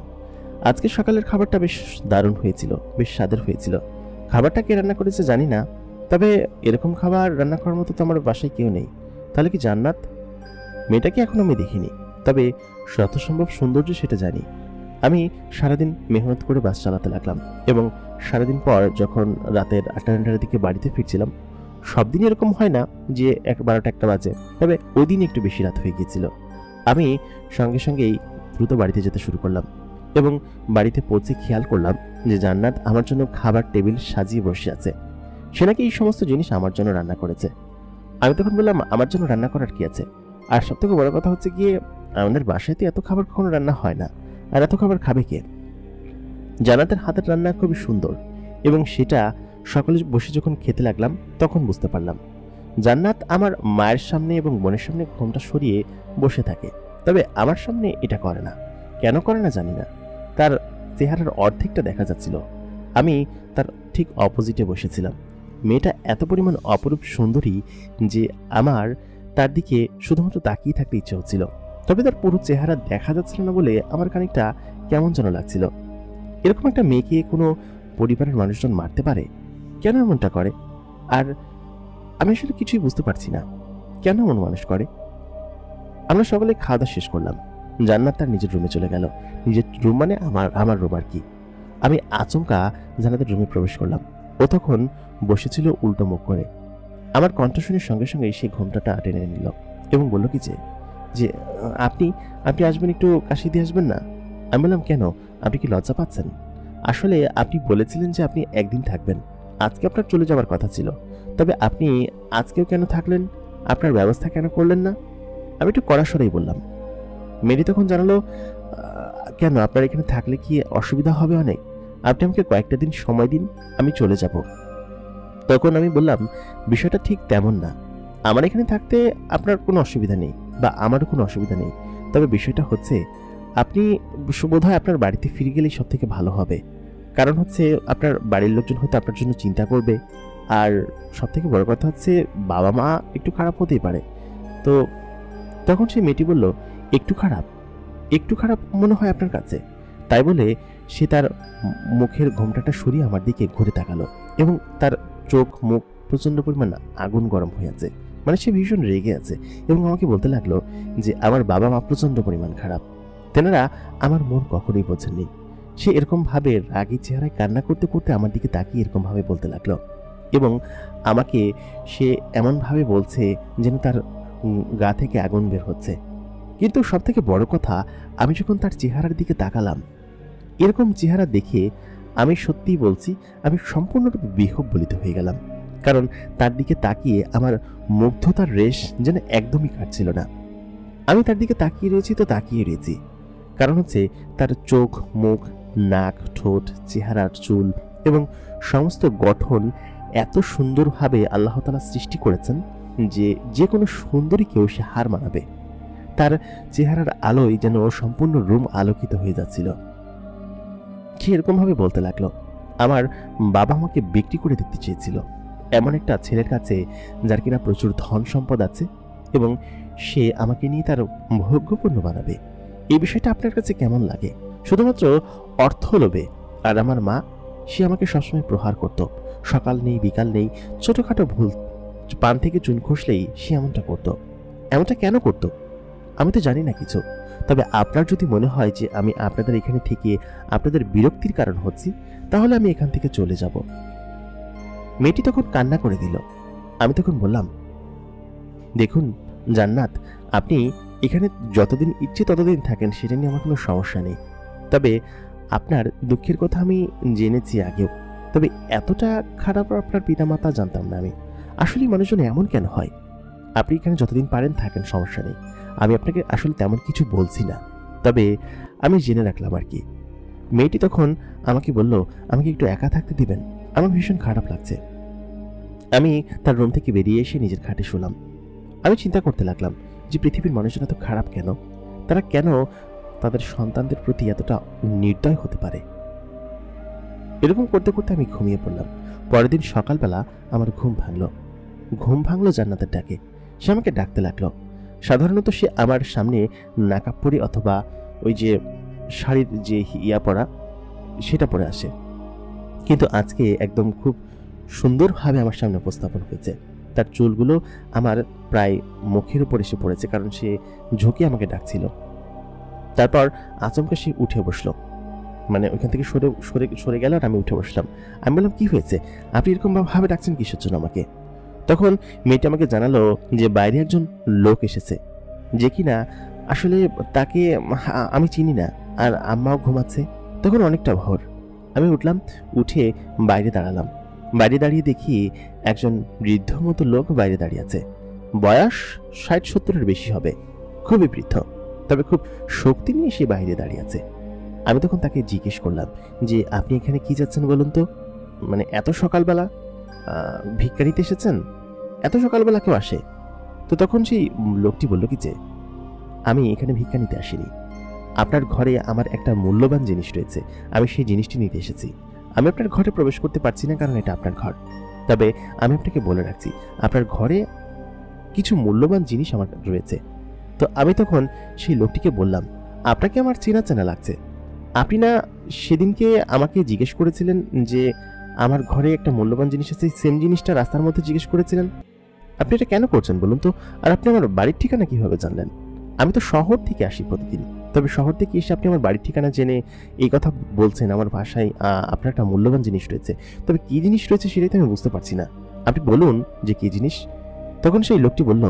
আজকে সকালের খাবারটা বেশ দারুণ হয়েছিল, বেশ স্বাদের হয়েছিল। খাবারটা কে রান্না করেছে জানি না, তবে এরকম খাবার রান্না করার মতো তো আমার বাসায় কেউ নেই। তাহলে কি জান্নাত? মেয়েটাকে এখন আমি দেখিনি, তবে যত সম্ভব সৌন্দর্য সেটা জানি। আমি সারাদিন মেহনত করে বাস চালাতে লাগলাম এবং সারাদিন পর যখন রাতের 8টা-9টার দিকে বাড়িতে ফিরছিলাম, সব দিন এরকম হয় না যে 12টা-1টা বাজে, তবে ওই দিন একটু বেশি রাত হয়ে গিয়েছিল। আমি সঙ্গে সঙ্গেই দ্রুত বাড়িতে যেতে শুরু করলাম এবং বাড়িতে পৌঁছে খেয়াল করলাম যে জান্নাত আমার জন্য খাবার টেবিল সাজিয়ে বসে আছে। সে নাকি এই সমস্ত জিনিস আমার জন্য রান্না করেছে। আমি তখন বললাম, আমার জন্য রান্না করার কি আছে? আর সব থেকে বড় কথা হচ্ছে গিয়ে আমাদের বাসায় তো এত খাবার কখনো রান্না হয় না, আর এত খাবার খাবে কে? জান্নাতের হাতের রান্না খুবই সুন্দর এবং সেটা সকলে বসে যখন খেতে লাগলাম তখন বুঝতে পারলাম জান্নাত আমার মায়ের সামনে এবং বোনের সামনে ঘোমটা সরিয়ে বসে থাকে, তবে আমার সামনে এটা করে না। কেন করে না জানি না। তার চেহারার অর্ধেকটা দেখা যাচ্ছিল। আমি তার ঠিক অপোজিটে বসেছিলাম। মেয়েটা এত পরিমাণ অপরূপ সুন্দরী যে আমার তার দিকে শুধুমাত্র তাকিয়ে থাকতে ইচ্ছে হচ্ছিল, তবে তার পুরো চেহারা দেখা যাচ্ছিল না বলে আমার খানিকটা কেমন যেন লাগছিল। এরকম একটা মেয়েকে কোনো পরিবারের মানুষজন মারতে পারে? কেন এমনটা করে? আর আমি আসলে কিছুই বুঝতে পারছি না কেন এমন মানুষ করে। আমরা সকলে খাওয়া দাওয়া শেষ করলাম। জান্নাত তার নিজের রুমে চলে গেল। নিজের রুম মানে আমার রুম আর কি। আমি আচমকা জান্নাতের রুমে প্রবেশ করলাম। ও তখন বসেছিল উল্টো মুখ করে। আমার কণ্ঠ শুনে সঙ্গে সঙ্গে সে ঘোমটাটা টেনে নিল এবং বলল কি যে আপনি আসবেন, একটু কাশি দিয়ে আসবেন না? আমি বললাম, কেন, আপনি কি লজ্জা পাচ্ছেন? আসলে আপনি বলেছিলেন যে আপনি একদিন থাকবেন, আজকে আপনার চলে যাওয়ার কথা ছিল, তবে আপনি আজকেও কেন থাকলেন? আপনার ব্যবস্থা কেন করলেন না? আমি একটু কড়া স্বরেই বললাম। মেরি তখন জানালো, কেন, আপনার এখানে থাকলে কি অসুবিধা হবে অনেক? আপনি আমাকে কয়েকটা দিন সময় দিন, আমি চলে যাব। তখন আমি বললাম, বিষয়টা ঠিক তেমন না। আমার এখানে থাকতে আপনার কোনো অসুবিধা নেই বা আমারও কোনো অসুবিধা নেই, তবে বিষয়টা হচ্ছে আপনি বোধহয় আপনার বাড়িতে ফিরে গেলেই সব থেকে ভালো হবে। কারণ হচ্ছে আপনার বাড়ির লোকজন হয়তো আপনার জন্য চিন্তা করবে, আর সব থেকে বড় কথা হচ্ছে বাবা মা একটু খারাপ হতেই পারে। তো তখন সেই মেয়েটি বলল, একটু খারাপ মনে হয় আপনার কাছে? তাই বলে সে তার মুখের ঘোমটাটা সরিয়ে আমার দিকে ঘুরে তাকালো এবং তার চোখ মুখ প্রচন্ড পরিমাণ আগুন গরম হয়ে আছে, মানে সে ভীষণ রেগে আছে এবং আমাকে বলতে লাগলো যে আমার বাবা মা প্রচন্ড পরিমাণ খারাপ, তেনারা আমার মন কখনোই বোঝেননি। সে এরকম ভাবে রাগী চেহারায় কান্না করতে করতে আমার দিকে তাকিয়ে এরকম ভাবে বলতে লাগলো এবং আমাকে সে এমন ভাবে বলছে যেন তার গা থেকে আগুন বের হচ্ছে। কিন্তু সব থেকে বড় কথা, আমি যখন তার চেহারার দিকে তাকালাম, এরকম চেহারা দেখে আমি সত্যিই বলছি আমি সম্পূর্ণরূপে বিহ্বলিত হয়ে গেলাম। কারণ তার দিকে তাকিয়ে আমার মুগ্ধতার রেশ যেন একদমই কাটছিল না। আমি তার দিকে তাকিয়ে রয়েছি, কারণ হচ্ছে তার চোখ মুখ নাক ঠোঁট চেহারার চুল এবং সমস্ত গঠন এত সুন্দরভাবে আল্লাহ তাআলা সৃষ্টি করেছেন যে কোনো সুন্দরীকেও সে হার মানাবে। তার চেহারার আলোয় যেন সম্পূর্ণ রুম আলোকিত হয়ে যাচ্ছিল। সে এরকম ভাবে বলতে লাগলো, আমার বাবা আমাকে বিক্রি করে দিতে চেয়েছিল এমন একটা ছেলের কাছে যার কিনা প্রচুর ধন সম্পদ আছে এবং সে আমাকে নিয়ে তার ভোগ্যপূর্ণ বানাবে। এই বিষয়টা আপনার কাছে কেমন লাগে? শুধুমাত্র অর্থ লোভে। আর আমার মা, সে আমাকে সবসময় প্রহার করত। সকাল নেই বিকাল নেই, ছোটখাটো ভুল, পান থেকে চুন খসলেই সে এমনটা করত। এমনটা কেন করত আমি তো জানি না কিছু। তবে আপনার যদি মনে হয় যে আমি আপনাদের এখানে থেকে আপনাদের বিরক্তির কারণ হচ্ছি, তাহলে আমি এখান থেকে চলে যাব। মেয়েটি তখন কান্না করে দিল। আমি তখন বললাম, দেখুন জান্নাত, আপনি এখানে যতদিন ইচ্ছে ততদিন থাকেন, সেটা নিয়ে আমার কোনো সমস্যা নেই। তবে আপনার দুঃখের কথা আমি জেনেছি আগেও, তবে এতটা খারাপ আপনার পিতামাতা জানতাম না আমি। আসলে মানুষজন এমন কেন হয়? আপনি এখানে যতদিন পারেন থাকেন, সমস্যা নেই। আমি আপনাকে আসলে তেমন কিছু বলছি না, তবে আমি জেনে রাখলাম আর কি। মেয়েটি তখন আমাকে বলল, আমাকে একটু একা থাকতে দিবেন, আমার ভীষণ খারাপ লাগছে। আমি তার রুম থেকে বেরিয়ে এসে নিজের খাটে শুলাম। আমি চিন্তা করতে লাগলাম যে পৃথিবীর মানুষজন এত খারাপ কেন? তারা কেন তাদের সন্তানদের প্রতি এতটা নির্দয় হতে পারে? এরকম করতে করতে আমি ঘুমিয়ে পড়লাম। পরের দিন সকালবেলা আমার ঘুম ভাঙলো জান্নাতের ডাকে। সে আমাকে ডাকতে লাগলো। সাধারণত সে আমার সামনে নাকাব পরে অথবা ওই যে শাড়ির যে ইয়া পরা, সেটা পরে আসে, কিন্তু আজকে একদম খুব সুন্দরভাবে আমার সামনে উপস্থাপন হয়েছে। তার চুলগুলো আমার প্রায় মুখের উপর এসে পড়েছে, কারণ সে ঝুঁকে আমাকে ডাকছিল। তারপর আচমকা সে উঠে বসলো, মানে ওইখান থেকে সরে গেল, আর আমি উঠে বসলাম। আমি বললাম, কি হয়েছে? আপনি এরকম ভাবে ডাকছেন কিসের জন্য আমাকে? তখন মেয়েটি আমাকে জানালো যে বাইরে একজন লোক এসেছে, যে কিনা আসলে তাকে আমি চিনি না, আর আম্মাও ঘুমাচ্ছে। তখন অনেকটা ভোর। আমি উঠলাম, উঠে বাইরে দাঁড়ালাম। বাইরে দাঁড়িয়ে দেখি একজন বৃদ্ধ মতো লোক বাইরে দাঁড়িয়ে আছে। বয়স 60-70-এর বেশি হবে, খুবই বৃদ্ধ, তবে খুব শক্তি নিয়ে সে বাইরে দাঁড়িয়ে আছে। আমি তখন তাকে জিজ্ঞেস করলাম যে, আপনি এখানে কি যাচ্ছেন বলুন তো? মানে এত সকালবেলা ভিক্ষা নিতে এসেছেন? এত সকালবেলা কেউ আসে? তো তখন সেই লোকটি বলল কি যে, আমি এখানে ভিক্ষা নিতে আসিনি, আপনার ঘরে আমার একটা মূল্যবান জিনিস রয়েছে, আমি সেই জিনিসটি নিতে এসেছি। আমি আপনার ঘরে প্রবেশ করতে পারছি না, কারণ এটা আপনার ঘর। তবে আমি আপনাকে বলে রাখছি, আপনার ঘরে কিছু মূল্যবান জিনিস আমার রয়েছে। তো আমি তখন সেই লোকটিকে বললাম, আপনাকে আমার চেনা চেনা লাগছে। আপনি না সেদিনকে আমাকে জিজ্ঞেস করেছিলেন যে আমার ঘরে একটা মূল্যবান জিনিস আছে, সেম জিনিসটা রাস্তার মধ্যে জিজ্ঞেস করেছিলেন? আপনি এটা কেন করছেন বলুন তো? আর আপনি আমার বাড়ির ঠিকানা কিভাবে জানলেন? আমি তো শহর থেকে আসি প্রতিদিন, তবে শহর থেকে এসে আপনি আমার বাড়ির ঠিকানা জেনে এই কথা বলছেন আমার ভাষায় আপনার একটা মূল্যবান জিনিস রয়েছে। তবে কি জিনিস রয়েছে সেটাই তো আমি বুঝতে পারছি না, আপনি বলুন যে কি জিনিস। তখন সেই লোকটি বলল,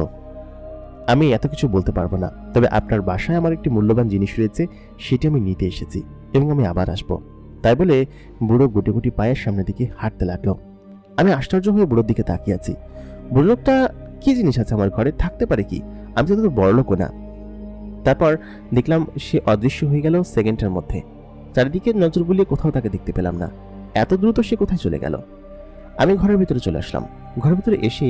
আমি এত কিছু বলতে পারবো না, তবে আপনার বাসায় আমার একটি মূল্যবান জিনিস রয়েছে, সেটি আমি নিতে এসেছি এবং আমি আবার আসবো। তাই বলে বুড়ো গুটি গুটি পায়ের সামনের দিকে হাঁটতে লাগলো। আমি আশ্চর্য হয়ে বুড়োর দিকে তাকিয়ে আছি। বুড়ো লোকটা, কি জিনিস আছে আমার ঘরে, থাকতে পারে কি? আমি তো তোর বড় লোক না। তারপর দেখলাম সে অদৃশ্য হয়ে গেল সেকেন্ডের মধ্যে। চারিদিকে নজর বুলিয়ে কোথাও তাকে দেখতে পেলাম না। এত দ্রুত সে কোথায় চলে গেল? আমি ঘরের ভিতরে চলে আসলাম। ঘরের ভিতরে এসে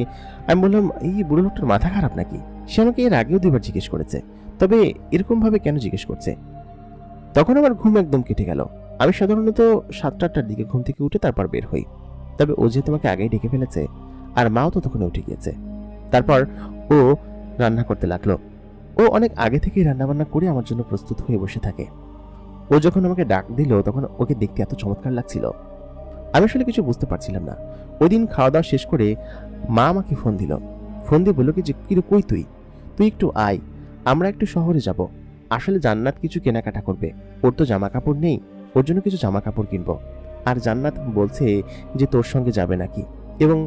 আমি বললাম, এই বুড়ো লোকটার মাথা খারাপ নাকি? সে আমাকে এর আগেও 2বার জিজ্ঞেস করেছে, তবে এরকম ভাবে কেন জিজ্ঞেস করছে? তখন আমার ঘুম একদম কেটে গেল। আমি সাধারণত 7-8টার দিকে ঘুম থেকে উঠে তারপর বের হই, তবে ও যেহেতু আমাকে আগেই ডেকে ফেলেছে, আর মাও তো তখন উঠে গিয়েছে। তারপর ও রান্না করতে লাগলো। ও অনেক আগে থেকেই রান্নাবান্না করে আমার জন্য প্রস্তুত হয়ে বসে থাকে। ও যখন আমাকে ডাক দিল, তখন ওকে দেখতে এত চমৎকার লাগছিল, আমি আসলে কিছু বুঝতে পারছিলাম না। ওই দিন খাওয়া দাওয়া শেষ করে মা আমাকে ফোন দিয়ে বলল কি যে, কিরে কই তুই একটু আয়, আমরা একটু শহরে যাব। আসলে জান্নাত কিছু কেনাকাটা করবে, ওর তো জামা কাপড় নেই, ওর জন্য কিছু জামা কাপড় কিনবো। আর জান্নাত বলছে যে তোর সঙ্গে যাবে নাকি, এবং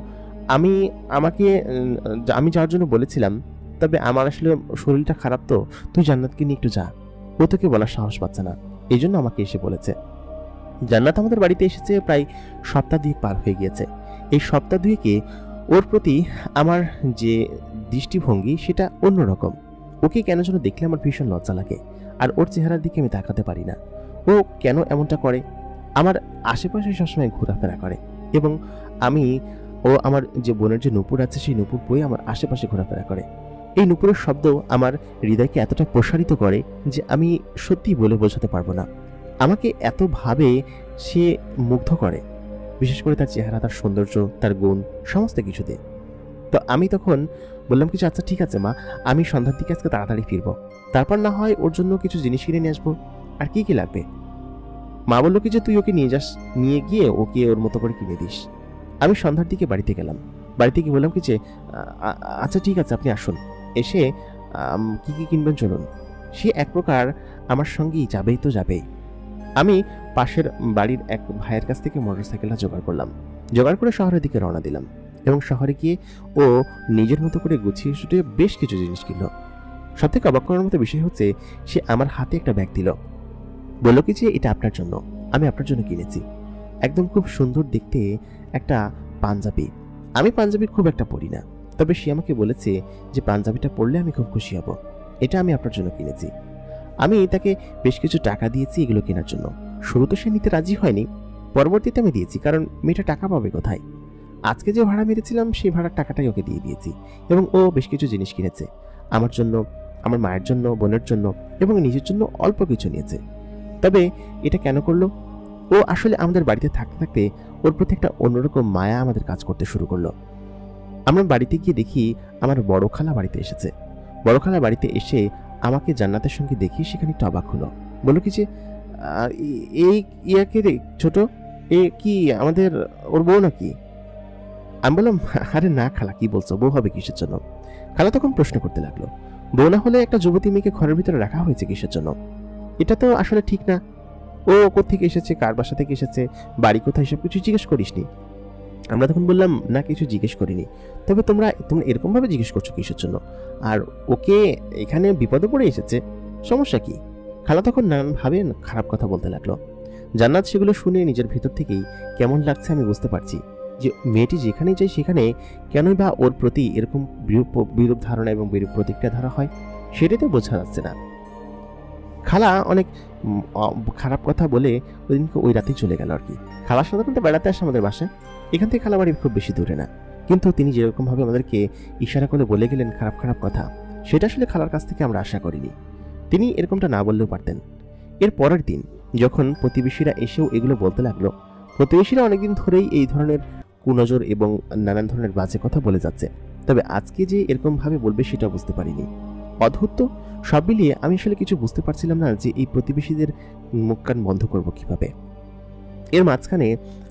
আমি যাওয়ার জন্য বলেছিলাম, তবে আমার আসলে শরীরটা খারাপ, তো তুই জান্নাতকে নিয়ে একটু যা। ও তোকে বলার সাহস পাচ্ছে না, এই জন্য আমাকে এসে বলেছে। জান্নাত আমাদের বাড়িতে এসেছে প্রায় সপ্তাহ 2 পার হয়ে গিয়েছে। এই সপ্তাহ 2 ওর প্রতি আমার যে দৃষ্টিভঙ্গি সেটা অন্যরকম। ওকে কেন যেন দেখলে আমার ভীষণ লজ্জা লাগে, আর ওর চেহারার দিকে আমি তাকাতে পারি না। ও কেন এমনটা করে? আমার আশেপাশে সবসময় ঘোরাফেরা করে, এবং আমার যে বোনের যে নূপুর আছে, সেই নূপুর বই আমার আশেপাশে ঘোরাফেরা করে। এই নূপুরের শব্দ আমার হৃদয়কে এতটা প্রসারিত করে যে আমি সত্যি বলে বোঝাতে পারবো না। আমাকে এতভাবে সে মুগ্ধ করে, বিশেষ করে তার চেহারা, তার সৌন্দর্য, তার গুণ, সমস্ত কিছুতে। তো আমি তখন বললাম কিছু, আচ্ছা ঠিক আছে মা, আমি সন্ধ্যার দিকে আজকে তাড়াতাড়ি ফিরবো, তারপর না হয় ওর জন্য কিছু জিনিস কিনে নিয়ে আসবো, আর কি কি লাগবে। মা বললো কি যে তুই ওকে নিয়ে যাস, নিয়ে গিয়ে ওকে ওর মতো করে কিনে দিস। আমি সন্ধ্যার দিকে বাড়িতে গেলাম। বাড়িতে গিয়ে বললাম কি যে আচ্ছা ঠিক আছে আপনি আসুন, এসে কি কি কিনবেন চলুন। সে এক প্রকার আমার সঙ্গেই যাবেই তো যাবেই। আমি পাশের বাড়ির এক ভাইয়ের কাছ থেকে মোটরসাইকেলটা জোগাড় করলাম, জোগাড় করে শহরের দিকে রওনা দিলাম। এবং শহরে গিয়ে ও নিজের মতো করে গুছিয়ে সুটিয়ে বেশ কিছু জিনিস কিনল। সব থেকে অবাক করার মতো বিষয় হচ্ছে, সে আমার হাতে একটা ব্যাগ দিল, বললো কি যে এটা আপনার জন্য, আমি আপনার জন্য কিনেছি। একদম খুব সুন্দর দেখতে একটা পাঞ্জাবি। আমি পাঞ্জাবি খুব একটা পরি না, তবে সে আমাকে বলেছে যে পাঞ্জাবিটা পরলে আমি খুব খুশি হব, এটা আমি আপনার জন্য কিনেছি। আমি তাকে বেশ কিছু টাকা দিয়েছি এগুলো কেনার জন্য। শুরুতে সে নিতে রাজি হয়নি, পরবর্তীতে আমি দিয়েছি, কারণ মেয়েটা টাকা পাবে কোথায়। আজকে যে ভাড়া মেরেছিলাম সেই ভাড়ার টাকাটাই ওকে দিয়ে দিয়েছি। এবং ও বেশ কিছু জিনিস কিনেছে আমার জন্য, আমার মায়ের জন্য, বোনের জন্য এবং নিজের জন্য অল্প কিছু নিয়েছে। তবে এটা কেন করলো? ও আসলে আমাদের বাড়িতে থাকতে থাকতে ওর প্রতি একটা অন্যরকম মায়া আমাদের কাজ করতে শুরু করলো। আমরা বাড়িতে গিয়ে দেখি আমার বড় খালা বাড়িতে এসেছে। বড় খালা বাড়িতে এসে আমাকে জান্নাতের সঙ্গে দেখি সেখানে একটু অবাক হলো। বললো কি যে এই ইয়াকে রে ছোট, এ কি আমাদের ওর বউ নাকি? আমি বললাম আরে না খালা, কি বলছো, বউ হবে কিসের জন্য? খালা তখন প্রশ্ন করতে লাগলো, বউ না হলে একটা যুবতী মেয়েকে ঘরের ভিতরে রাখা হয়েছে কিসের জন্য? এটা তো আসলে ঠিক না। ও কোত্থেকে এসেছে, কার বাসা থেকে এসেছে, বাড়ি কোথায়, সব কিছু জিজ্ঞেস করিসনি? আমরা তখন বললাম না, কিছু জিজ্ঞেস করিনি। তবে তোমরা এরকম ভাবে জিজ্ঞেস করছো কিসের জন্য? আর ওকে এখানে বিপদে পড়ে এসেছে, সমস্যা কি? খালা তখন নানানভাবে খারাপ কথা বলতে লাগলো। জান্নাত সেগুলো শুনে নিজের ভেতর থেকেই কেমন লাগছে আমি বুঝতে পারছি, যে মেয়েটি যেখানেই যায় সেখানে কেনই বা ওর প্রতি এরকম বিরূপ ধারণা এবং বিরূপ প্রতিক্রিয়া ধরা হয়, সেটাই তো বোঝা যাচ্ছে না। খালা অনেক খারাপ কথা বলে ওইদিনকে ওই রাতেই চলে গেল আর কি। খালা সাধারণত বেড়াতে আসে আমাদের বাসায়, এখান থেকে খালা বাড়ি খুব বেশি দূরে না, কিন্তু তিনি যেরকম ভাবে আমাদেরকে ইশারা করে বলে গেলেন খারাপ খারাপ কথা, সেটা আসলে খালার কাছ থেকে আমরা আশা করিনি। তিনি এরকমটা না বললেও পারতেন। এর পরের দিন যখন প্রতিবেশীরা এসেও এগুলো বলতে লাগলো, প্রতিবেশীরা অনেকদিন ধরেই এই ধরনের কুনজর এবং নানান ধরনের বাজে কথা বলে যাচ্ছে, তবে আজকে যে এরকম ভাবে বলবে সেটা বুঝতে পারিনি। অদ্ভুত তো, সব মিলিয়ে আমি আসলে কিছু বুঝতে পারছিলাম না যে এই প্রতিবেশীদের মুখ কান বন্ধ করব কিভাবে। এর মাঝখানে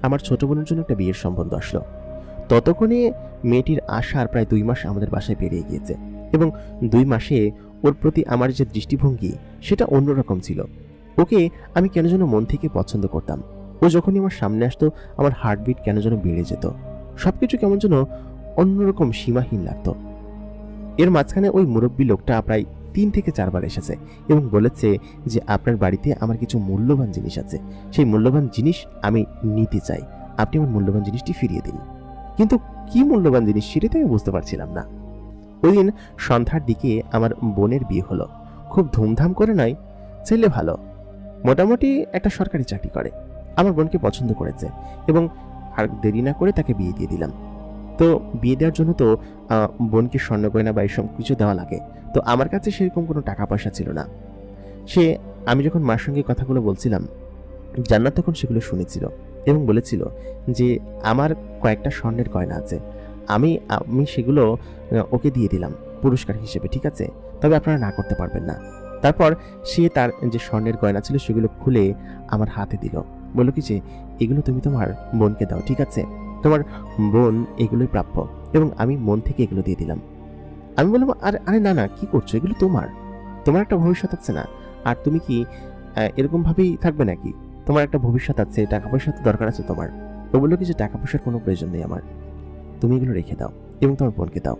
আমার ছোট বোনের জন্য একটা বিয়ের সম্বন্ধ আসলো। ততক্ষণে মেয়েটির আসার প্রায় 2 মাস আমাদের বাসায় পেরিয়ে গিয়েছে, এবং 2 মাসে ওর প্রতি আমার যে দৃষ্টিভঙ্গি সেটা অন্যরকম ছিল। ওকে আমি কেন যেন মন থেকে পছন্দ করতাম। ও যখনই আমার সামনে আসতো আমার হার্টবিট কেন যেন বেড়ে যেত, সবকিছু কেমন যেন অন্যরকম সীমাহীন লাগতো। এর মাঝখানে ওই মুরব্বী লোকটা প্রায় 3 থেকে 4 বার এসেছে এবং বলেছে যে আপনার বাড়িতে আমার কিছু মূল্যবান জিনিস আছে, সেই মূল্যবান জিনিস আমি নিতে চাই, আপনি আমার মূল্যবান জিনিসটি ফিরিয়ে দিন। কিন্তু কি মূল্যবান জিনিস সেটাই তো আমি বুঝতে পারছিলাম না। ওই দিন সন্ধ্যার দিকে আমার বোনের বিয়ে হলো। খুব ধুমধাম করে নয়, ছেলে ভালো, মোটামুটি একটা সরকারি চাকরি করে, আমার বোনকে পছন্দ করেছে এবং আর দেরি না করে তাকে বিয়ে দিয়ে দিলাম। তো বিয়ে দেওয়ার জন্য তো বোনকে স্বর্ণ গয়না বা এসব কিছু দেওয়া লাগে, তো আমার কাছে সেরকম কোনো টাকা পয়সা ছিল না। আমি যখন মার সঙ্গে কথাগুলো বলছিলাম, জান্নাত তখন সেগুলো শুনেছিল এবং বলেছিল যে আমার কয়েকটা স্বর্ণের গয়না আছে, আমি সেগুলো ওকে দিয়ে দিলাম পুরস্কার হিসেবে, ঠিক আছে, তবে আপনারা না করতে পারবেন না। তারপর সে তার যে স্বর্ণের গয়না ছিল সেগুলো খুলে আমার হাতে দিল, বলল কি যে এগুলো তুমি তোমার বোনকে দাও, ঠিক আছে, তোমার বোন এগুলোই প্রাপ্য, এবং আমি মন থেকে এগুলো দিয়ে দিলাম। আমি বললাম আরে আরে না না, কি করছো, এগুলো তোমার একটা ভবিষ্যৎ আছে না, আর তুমি কি এরকম ভাবেই থাকবে নাকি? তোমার একটা ভবিষ্যৎ আছে, টাকা পয়সা তো দরকার আছে তোমার। ও বললো কি যে টাকা পয়সার কোনো প্রয়োজন নেই আমার, তুমি এগুলো রেখে দাও এবং তোমার বোনকে দাও।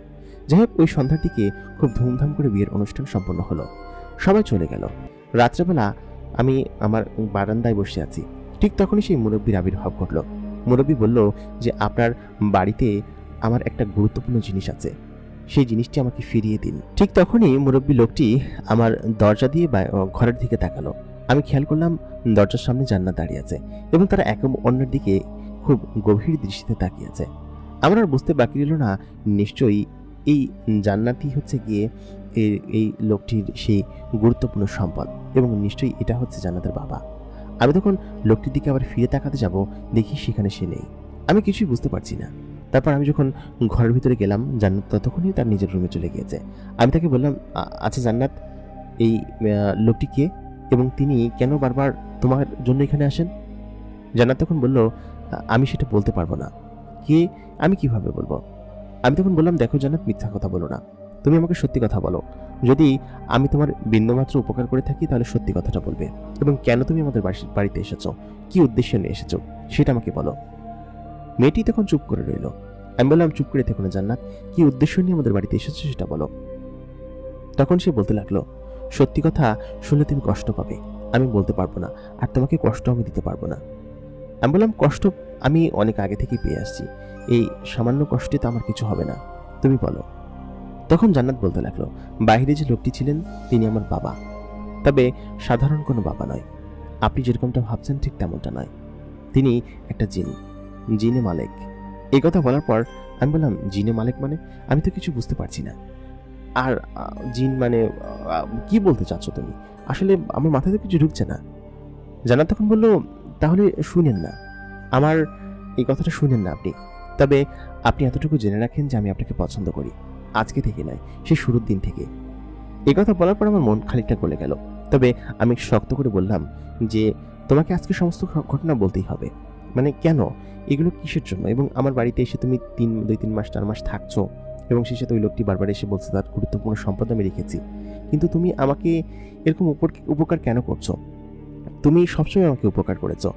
যাই হোক, ওই সন্ধ্যার দিকে খুব ধুমধাম করে বিয়ের অনুষ্ঠান সম্পন্ন হলো। সবাই চলে গেল। রাত্রেবেলা আমি আমার বারান্দায় বসে আছি, ঠিক তখনই সেই মুরব্বীর আবির্ভাব ঘটলো। মুরব্বী বলল যে আপনার বাড়িতে আমার একটা গুরুত্বপূর্ণ জিনিস আছে, সেই জিনিসটি আমাকে ফিরিয়ে দিন। ঠিক তখনই মুরব্বী লোকটি আমার দরজা দিয়ে ঘরের দিকে তাকালো। আমি খেয়াল করলাম দরজার সামনে জান্নাত দাঁড়িয়ে আছে এবং তারা এক অন্যের দিকে খুব গভীর দৃষ্টিতে তাকিয়ে আছে। আমার আর বুঝতে বাকি রইল না, নিশ্চয়ই এই জান্নাতই হচ্ছে গিয়ে এই লোকটির সেই গুরুত্বপূর্ণ সম্পদ, এবং নিশ্চয়ই এটা হচ্ছে জান্নাতের বাবা। আমি তখন লোকটির দিকে আবার ফিরে তাকাতে যাব, দেখি সেখানে সে নেই। আমি কিছুই বুঝতে পারছি না। তারপর আমি যখন ঘরের ভিতরে গেলাম, জান্নাত ততক্ষণই তার নিজের রুমে চলে গিয়েছে। আমি তাকে বললাম, আচ্ছা জান্নাত, এই লোকটি কে এবং তিনি কেন বারবার তোমার জন্য এখানে আসেন? জান্নাত তখন বলল, আমি সেটা বলতে পারবো না। কে? আমি কিভাবে বলবো? আমি তখন বললাম, দেখো জান্নাত, মিথ্যা কথা বলো না, তুমি আমাকে সত্যি কথা বলো। যদি আমি তোমার বিন্দুমাত্র উপকার করে থাকি তাহলে সত্যি কথাটা বলবে, এবং কেন তুমি আমাদের বাড়িতে এসেছো, কি উদ্দেশ্যে নিয়ে এসেছো সেটা আমাকে বলো। মেয়েটি তখন চুপ করে রইল। আমি বললাম, চুপ করে থেকো না জান্নাত, কি উদ্দেশ্য নিয়ে আমাদের বাড়িতে এসেছো সেটা বলো। তখন সে বলতে লাগলো, সত্যি কথা শুনলে তুমি কষ্ট পাবে, আমি বলতে পারবো না, আর তোমাকে কষ্ট আমি দিতে পারবো না। আমি বললাম, কষ্ট আমি অনেক আগে থেকেই পেয়ে আসছি, এই সামান্য কষ্টে তো আমার কিছু হবে না, তুমি বলো। তখন জান্নাত বলতে লাগলো, বাইরে যে লোকটি ছিলেন তিনি আমার বাবা, তবে সাধারণ কোনো বাবা নয়, আপনি যেরকমটা ভাবছেন ঠিক তেমনটা নয়। তিনি একটা জিনে মালিক। এই কথা বলার পর আমি বললাম, জিনে মালিক মানে? আমি তো কিছু বুঝতে পারছি না। আর জিন মানে কি বলতে চাচ্ছ তুমি? আসলে আমার মাথায় তো কিছু ঢুকছে না। জান্নাত তখন বলল, তাহলে শুনেন না, আমার এই কথাটা শুনেন না আপনি। তবে আপনি এতটুকু জেনে রাখেন যে আমি আপনাকে পছন্দ করি, আজকে থেকে নয়, সে শুরুর দিন থেকে। এই কথা বলার পর আমার মন খানিকটা গলে গেল। তবে আমি শক্ত করে বললাম যে, তোমাকে আজকে সমস্ত ঘটনা বলতেই হবে। মানে কেন, এগুলো কিসের জন্য? এবং আমার বাড়িতে এসে তুমি 2-3 মাস 4 মাস থাকছো, এবং সেই সাথে ওই লোকটি বারবার এসে বলছে তার গুরুত্বপূর্ণ সম্পদ আমি রেখেছি, কিন্তু তুমি আমাকে এরকম উপকার কেন করছো? তুমি সবসময় আমাকে উপকার করেছো।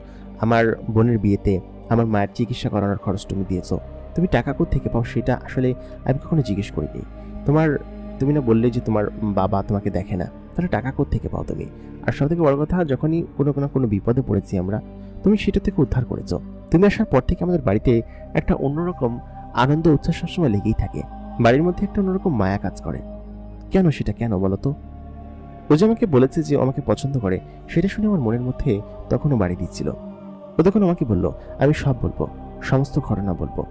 আমার বোনের বিয়েতে আমার মায়ের চিকিৎসা করানোর খরচ তুমি দিয়েছো। তুমি টাকা কোত্থেকে পাও সেটা আসলে আমি কখনো জিজ্ঞেস করিনি। তুমি না বললে যে তোমার বাবা তোমাকে দেখে না, তাহলে টাকা কোত্থেকে পাও তুমি? আর সবথেকে বড় কথা, যখনই কোনো বিপদে পড়েছি আমরা, তুমি সেটা থেকে উদ্ধার করেছো। তুমি আসার পর থেকে আমাদের বাড়িতে একটা অন্যরকম আনন্দ উচ্ছ্বাস সবসময় লেগেই থাকে, বাড়ির মধ্যে একটা অন্যরকম মায়া কাজ করে। কেন সেটা, কেন বলো তো? ও যে আমাকে বলেছে যে আমাকে পছন্দ করে, সেটা শুনে আমার মনের মধ্যে তখনও বাড়ি দিচ্ছিল। ও তখন আমাকে বলল, আমি সব বলবো, সমস্ত ঘটনা বলবো,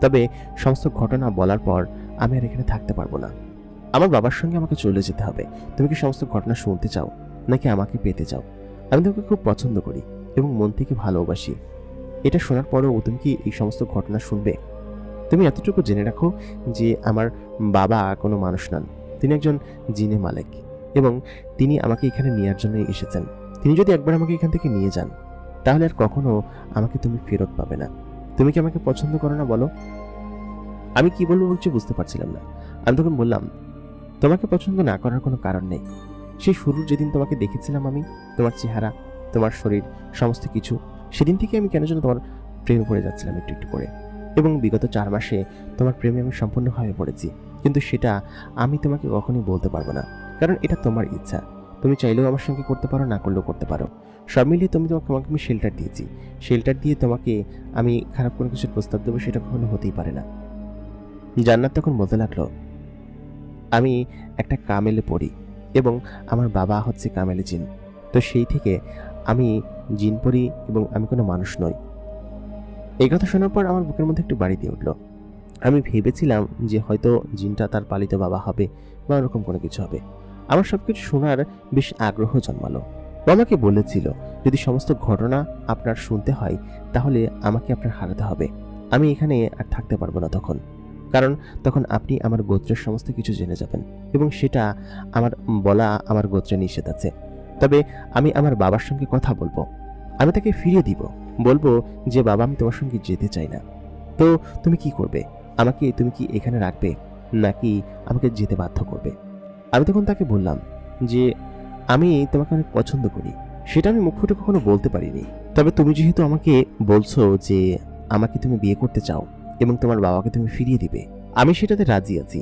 তবে সমস্ত ঘটনা বলার পর আমি আর এখানে থাকতে পারবো না, আমার বাবার সঙ্গে আমাকে চলে যেতে হবে। তুমি কি সমস্ত ঘটনা শুনতে চাও নাকি আমাকে পেতে চাও? আমি তোমাকে খুব পছন্দ করি এবং মন থেকে ভালোবাসি। এটা শোনার পরেও তুমি কি এই সমস্ত ঘটনা শুনবে? তুমি এতটুকু জেনে রাখো যে আমার বাবা কোনো মানুষ নন, তিনি একজন জিনে মালিক, এবং তিনি আমাকে এখানে নেওয়ার জন্য এসেছেন। তিনি যদি একবার আমাকে এখান থেকে নিয়ে যান, তাহলে আর কখনো আমাকে তুমি ফেরত পাবে না। তুমি কি আমাকে পছন্দ করো না বলো? আমি কি বলবো কিছু বুঝতে পারছিলাম না। আমি তখন বললাম, তোমাকে পছন্দ না করার কোনো কারণ নেই। সেই শুরুর যেদিন তোমাকে দেখেছিলাম আমি, তোমার চেহারা, তোমার শরীর, সমস্ত কিছু, সেদিন থেকে আমি কেন যেন তোমার প্রেমে পড়ে যাচ্ছিলাম একটু একটু করে, এবং বিগত 4 মাসে তোমার প্রেমে আমি সম্পূর্ণ হয়ে পড়েছি। কিন্তু সেটা আমি তোমাকে কখনোই বলতে পারবো না, কারণ এটা তোমার ইচ্ছা। তুমি চাইলেও আমার সঙ্গে করতে পারো, না করলেও করতে পারো। সব মিলিয়ে তোমাকে আমি শেল্টার দিয়েছি, শেল্টার দিয়ে তোমাকে আমি খারাপ কোনো কিছুর প্রস্তাব দেবো সেটা কখনো হতেই পারে না। জান্নাত তখন বলতে লাগলো, আমি একটা কামেলে পড়ি এবং আমার বাবা হচ্ছে কামেলে জিন, তো সেই থেকে আমি জিন পড়ি এবং আমি কোনো মানুষ নই। এই কথা শোনার পর আমার বুকের মধ্যে একটু বাড়ি দিয়ে উঠলো। আমি ভেবেছিলাম যে হয়তো জিনটা তার পালিত বাবা হবে বা ওরকম কোনো কিছু হবে। আমার সবকিছু শোনার বেশ আগ্রহ জন্মালো। ও আমাকে বলেছিল, যদি সমস্ত ঘটনা আপনার শুনতে হয় তাহলে আমাকে আপনার হারাতে হবে, আমি এখানে আর থাকতে পারবো না তখন, কারণ তখন আপনি আমার গোত্রের সমস্ত কিছু জেনে যাবেন, এবং সেটা আমার বলা আমার গোত্রে নিষেধ আছে। তবে আমি আমার বাবার সঙ্গে কথা বলবো, আমি তাকে ফিরিয়ে দিব, বলবো যে বাবা, আমি তোমার সঙ্গে যেতে চাই না। তো তুমি কি করবে? তুমি কি এখানে রাখবে নাকি আমাকে যেতে বাধ্য করবে? আমি তখন তাকে বললাম যে আমি তোমাকে অনেক পছন্দ করি, সেটা আমি মুখ ফুটে কখনো বলতে পারিনি। তবে তুমি যেহেতু আমাকে বলছো যে আমাকে তুমি বিয়ে করতে চাও এবং তোমার বাবাকে তুমি ফিরিয়ে দিবে, আমি সেটাতে রাজি আছি।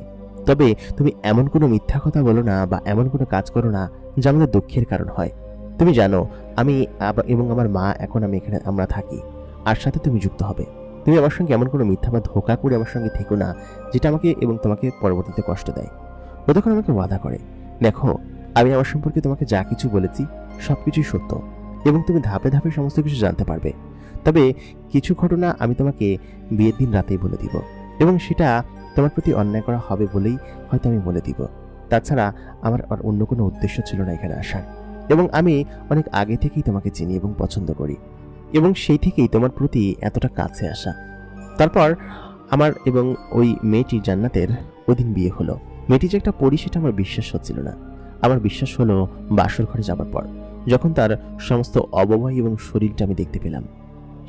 তবে তুমি এমন কোনো মিথ্যা কথা বলো না বা এমন কোনো কাজ করো না যা আমাদের দুঃখের কারণ হয়। তুমি জানো আমি এবং আমার মা এখন আমরা থাকি, আর সাথে তুমি যুক্ত হবে। তুমি আমার সঙ্গে এমন কোনো মিথ্যা বা ধোঁকা করে আমার সঙ্গে থেকো না যেটা আমাকে এবং তোমাকে পরবর্তীতে কষ্ট দেয়। ও তখন আমাকে ওয়াদা করে, দেখো, আমি আমার সম্পর্কে তোমাকে যা কিছু বলেছি সবকিছুই সত্য, এবং তুমি ধাপে ধাপে সমস্ত কিছু জানতে পারবে। তবে কিছু ঘটনা আমি তোমাকে বিয়ের দিন রাতেই বলে দিব, এবং সেটা তোমার প্রতি অন্যায় করা হবে বলেই হয়তো আমি বলে দিব। তাছাড়া আমার আর অন্য কোনো উদ্দেশ্য ছিল না এখানে আসার, এবং আমি অনেক আগে থেকেই তোমাকে চিনি এবং পছন্দ করি, এবং সেই থেকেই তোমার প্রতি এতটা কাছে আসা। তারপর আমার এবং ওই মেয়েটি জান্নাতের ওদিন বিয়ে হলো। মেয়েটি যে একটা পরী সেটা আমার বিশ্বাস হচ্ছিল না। আমার বিশ্বাস হলো বাসর ঘরে যাবার পর, যখন তার সমস্ত অবয়ব এবং শরীরটা আমি দেখতে পেলাম।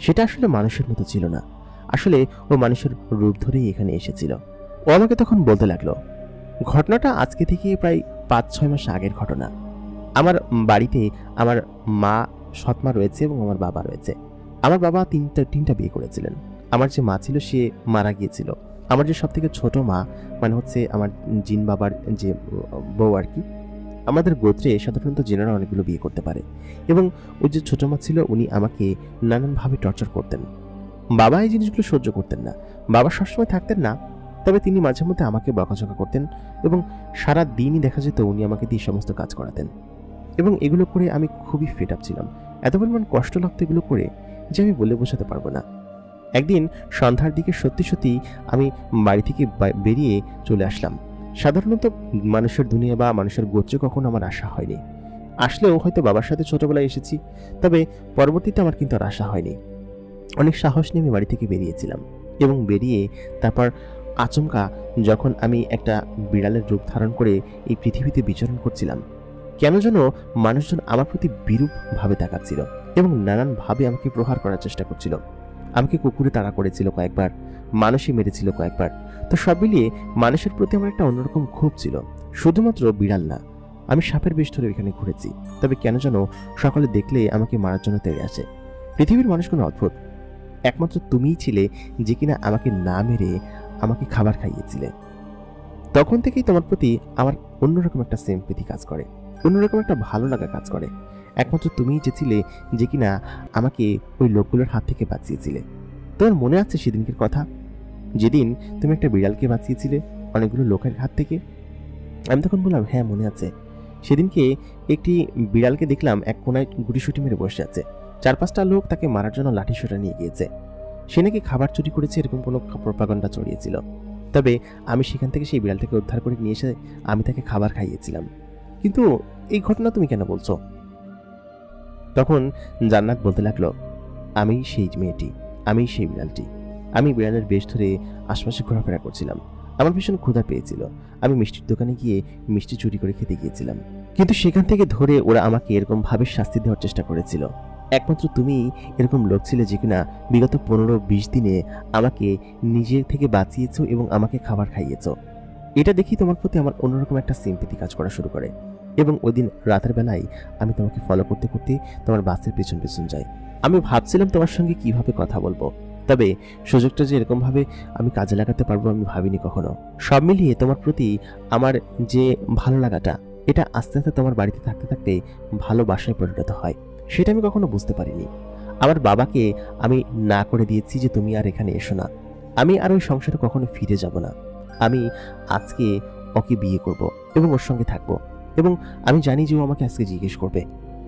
সেটা আসলে মানুষের মতো ছিল না, আসলে ও মানুষের রূপ ধরেই এখানে এসেছিল। ও আমাকে তখন বলতে লাগলো, ঘটনাটা আজকে থেকে প্রায় 5-6 মাস আগের ঘটনা। আমার বাড়িতে আমার মা, সৎমা রয়েছে এবং আমার বাবা রয়েছে। আমার বাবা তিনটা বিয়ে করেছিলেন। আমার যে মা ছিল সে মারা গিয়েছিল। আমার যে সব থেকে ছোট মা, মানে হচ্ছে আমার জিন বাবার যে বউ আর কি, আমাদের গোত্রে সাধারণত জিনেরা অনেকগুলো বিয়ে করতে পারে, এবং ওই যে ছোট মা ছিল উনি আমাকে নানানভাবে টর্চার করতেন। বাবা এই জিনিসগুলো সহ্য করতেন না। বাবা সবসময় থাকতেন না, তবে তিনি মাঝে মধ্যে আমাকে বকাঝকা করতেন এবং সারা দিনই দেখা যেত উনি আমাকে দিয়ে সমস্ত কাজ করাতেন, এবং এগুলো করে আমি খুবই ফেড আপ ছিলাম। এত পরিমাণ কষ্ট লাগতো এগুলো করে যে আমি বলে বোঝাতে পারবো না। একদিন সন্ধ্যার দিকে সত্যি সত্যি আমি বাড়ি থেকে বেরিয়ে চলে আসলাম। সাধারণত মানুষের দুনিয়া বা মানুষের গোত্রে কখনো আমার আশা হয়নি। আসলেও হয়তো বাবার সাথে ছোটবেলায় এসেছি, তবে পরবর্তীতে আমার কিন্তু আর আশা হয়নি। অনেক সাহস নিয়ে আমি বাড়ি থেকে বেরিয়েছিলাম, এবং বেরিয়ে তারপর আচমকা যখন আমি একটা বিড়ালের রূপ ধারণ করে এই পৃথিবীতে বিচরণ করছিলাম, কেন যেন মানুষজন আমার প্রতি বিরূপভাবে তাকাচ্ছিল এবং নানানভাবে আমাকে প্রহার করার চেষ্টা করছিল। আমাকে কুকুরে তাড়া করেছিল কয়েকবার, মানুষই মেরেছিল কয়েকবার। তো সব মিলিয়ে মানুষের প্রতি আমার একটা অন্যরকম ক্ষোভ ছিল। শুধুমাত্র বিড়াল না, আমি সাপের বেশ ধরে এখানে ঘুরেছি, তবে কেন যেন সকালে দেখলে আমাকে মারার জন্য তেড়ে আসে। পৃথিবীর মানুষগুলো অদ্ভুত। একমাত্র তুমিই ছিলে যে কিনা আমাকে না মেরে আমাকে খাবার খাইয়েছিলে। তখন থেকেই তোমার প্রতি আমার অন্যরকম একটা সিম্প্যাথি কাজ করে, অন্যরকম একটা ভালো লাগা কাজ করে। একমাত্র তুমিই চেয়েছিলে যে কিনা আমাকে ওই লোকগুলোর হাত থেকে বাঁচিয়েছিলে। তোমার মনে আছে সেদিনকের কথা, যেদিন তুমি একটা বিড়ালকে বাঁচিয়েছিলে অনেকগুলো লোকের হাত থেকে? আমি তখন বললাম, হ্যাঁ মনে আছে। সেদিনকে একটি বিড়ালকে দেখলাম এক কোনায় গুটিসুটি মেরে বসে আছে। 4-5টা লোক তাকে মারার জন্য লাঠিসোঁটা নিয়ে গিয়েছে। সে নাকি খাবার চুরি করেছে, এরকম কোনো প্রপাগান্ডা ছড়িয়েছিল। তবে আমি সেখান থেকে সেই বিড়ালটাকে উদ্ধার করে নিয়ে এসে আমি তাকে খাবার খাইয়েছিলাম। কিন্তু এই ঘটনা তুমি কেন বলছো? তখন জান্নাত বলতে লাগলো, আমি সেই মেয়েটি, আমি সেই বিড়ালটি। আমি বিড়ালের বেশ ধরে আশপাশে ঘোরাফেরা করছিলাম। আমার ভীষণ ক্ষুধা পেয়েছিল। আমি মিষ্টির দোকানে গিয়ে মিষ্টি চুরি করে খেতে গিয়েছিলাম, কিন্তু সেখান থেকে ধরে ওরা আমাকে এরকম ভাবে শাস্তি দেওয়ার চেষ্টা করেছিল। একমাত্র তুমি এরকম লোক ছিলে যে কিনা বিগত 15-20 দিনে আমাকে নিজে থেকে বাঁচিয়েছো এবং আমাকে খাবার খাইয়েছো। এটা দেখি তোমার প্রতি আমার অন্যরকম একটা সিম্প্যাথি কাজ করা শুরু করে, এবং ওই দিন রাতের বেলায় আমি তোমাকে ফলো করতে করতে তোমার বাসের পেছন পেছন যাই। আমি ভাবছিলাম তোমার সঙ্গে কিভাবে কথা বলবো, তবে সুযোগটা যে এরকমভাবে আমি কাজে লাগাতে পারবো আমি ভাবিনি কখনো। সব মিলিয়ে তোমার প্রতি আমার যে ভালো লাগাটা, এটা আস্তে আস্তে তোমার বাড়িতে থাকতে থাকতে ভালোবাসায় পরিণত হয়, সেটা আমি কখনো বুঝতে পারিনি। আমার বাবাকে আমি না করে দিয়েছি যে তুমি আর এখানে এসো না, আমি আর ওই সংসারে কখনো ফিরে যাব না। আমি আজকে ওকে বিয়ে করব এবং ওর সঙ্গে থাকবো, এবং আমি জানি যে ও আমাকে আজকে জিজ্ঞেস করবে,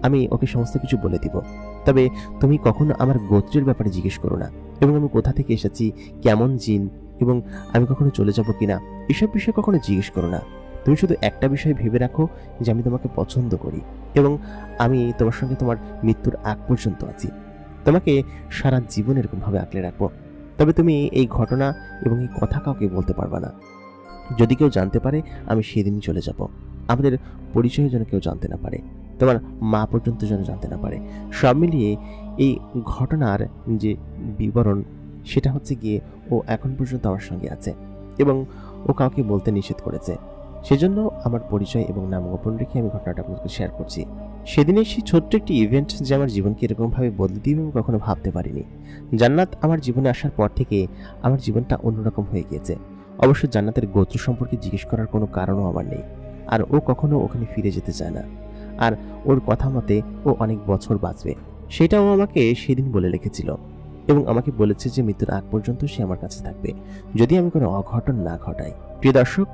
আমি ওকে সমস্ত কিছু বলে দিব। তবে তুমি কখনো আমার গোত্রের ব্যাপারে জিজ্ঞেস করো না, এবং আমি কোথা থেকে এসেছি, কেমন জিন, এবং আমি কখনো চলে যাব কিনা, এসব বিষয়ে কখনো জিজ্ঞেস করো না। তুমি শুধু একটা বিষয় ভেবে রাখো যে আমি তোমাকে পছন্দ করি, এবং আমি তোমার সঙ্গে তোমার মৃত্যুর আগ পর্যন্ত আছি। তোমাকে সারা জীবন এরকমভাবে আঁকলে রাখবো। তবে তুমি এই ঘটনা এবং এই কথা কাউকে বলতে পারবা না। যদি কেউ জানতে পারে আমি সেদিনই চলে যাব। আমাদের পরিচয় যেন কেউ জানতে না পারে, তোমার মা পর্যন্ত যেন জানতে না পারে। সব মিলিয়ে এই ঘটনার যে বিবরণ, সেটা হচ্ছে গিয়ে ও এখন পর্যন্ত আমার সঙ্গে আছে এবং ও কাউকে বলতে নিষেধ করেছে। সেজন্য আমার পরিচয় এবং নাম গোপন রেখে আমি ঘটনাটা আপনাদেরকে শেয়ার করছি। সেদিনের সেই ছোট্ট একটি ইভেন্ট যে আমার জীবনকে এরকমভাবে বদলে দিবে আমি কখনো ভাবতে পারিনি। জান্নাত আমার জীবনে আসার পর থেকে আমার জীবনটা অন্যরকম হয়ে গিয়েছে। অবশ্য জান্নাতের গোত্র সম্পর্কে জিজ্ঞেস করার কোনো কারণও আমার নেই, আর ও কখনো ওখানে ফিরে যেতে চায় না। আর ওর কথা মতে ও অনেক বছর বাঁচবে, সেটাও আমাকে সেদিন বলে রেখেছিল, এবং আমাকে বলেছে যে মৃত্যুর আগ পর্যন্ত সে আমার কাছে থাকবে যদি আমি কোনো অঘটন না ঘটাই। প্রিয় দর্শক,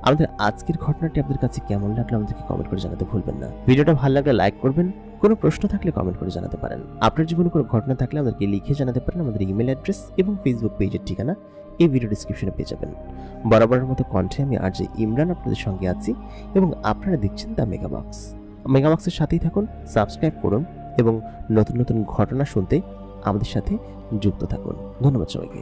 আমাদের আজকের ঘটনাটি আপনাদের কাছে কেমন লাগলো আমাদেরকে কমেন্ট করে জানাতে ভুলবেন না। ভিডিওটা ভালো লাগলে লাইক করবেন, কোনো প্রশ্ন থাকলে কমেন্ট করে জানাতে পারেন। আপনার জীবনে কোনো ঘটনা থাকলে আমাদেরকে লিখে জানাতে পারেন। আমাদের ইমেল অ্যাড্রেস এবং ফেসবুক পেজের ঠিকানা এই ভিডিও ডিসক্রিপশনে পেয়ে যাবেন। বরাবরের মতো কণ্ঠে আমি আরজে ইমরান আপনাদের সঙ্গে আছি, এবং আপনারা দেখছেন দ্য মেগাবক্স। মেগাবক্সের সাথেই থাকুন, সাবস্ক্রাইব করুন, এবং নতুন নতুন ঘটনা শুনতে আমাদের সাথে যুক্ত থাকুন। ধন্যবাদ সবাইকে।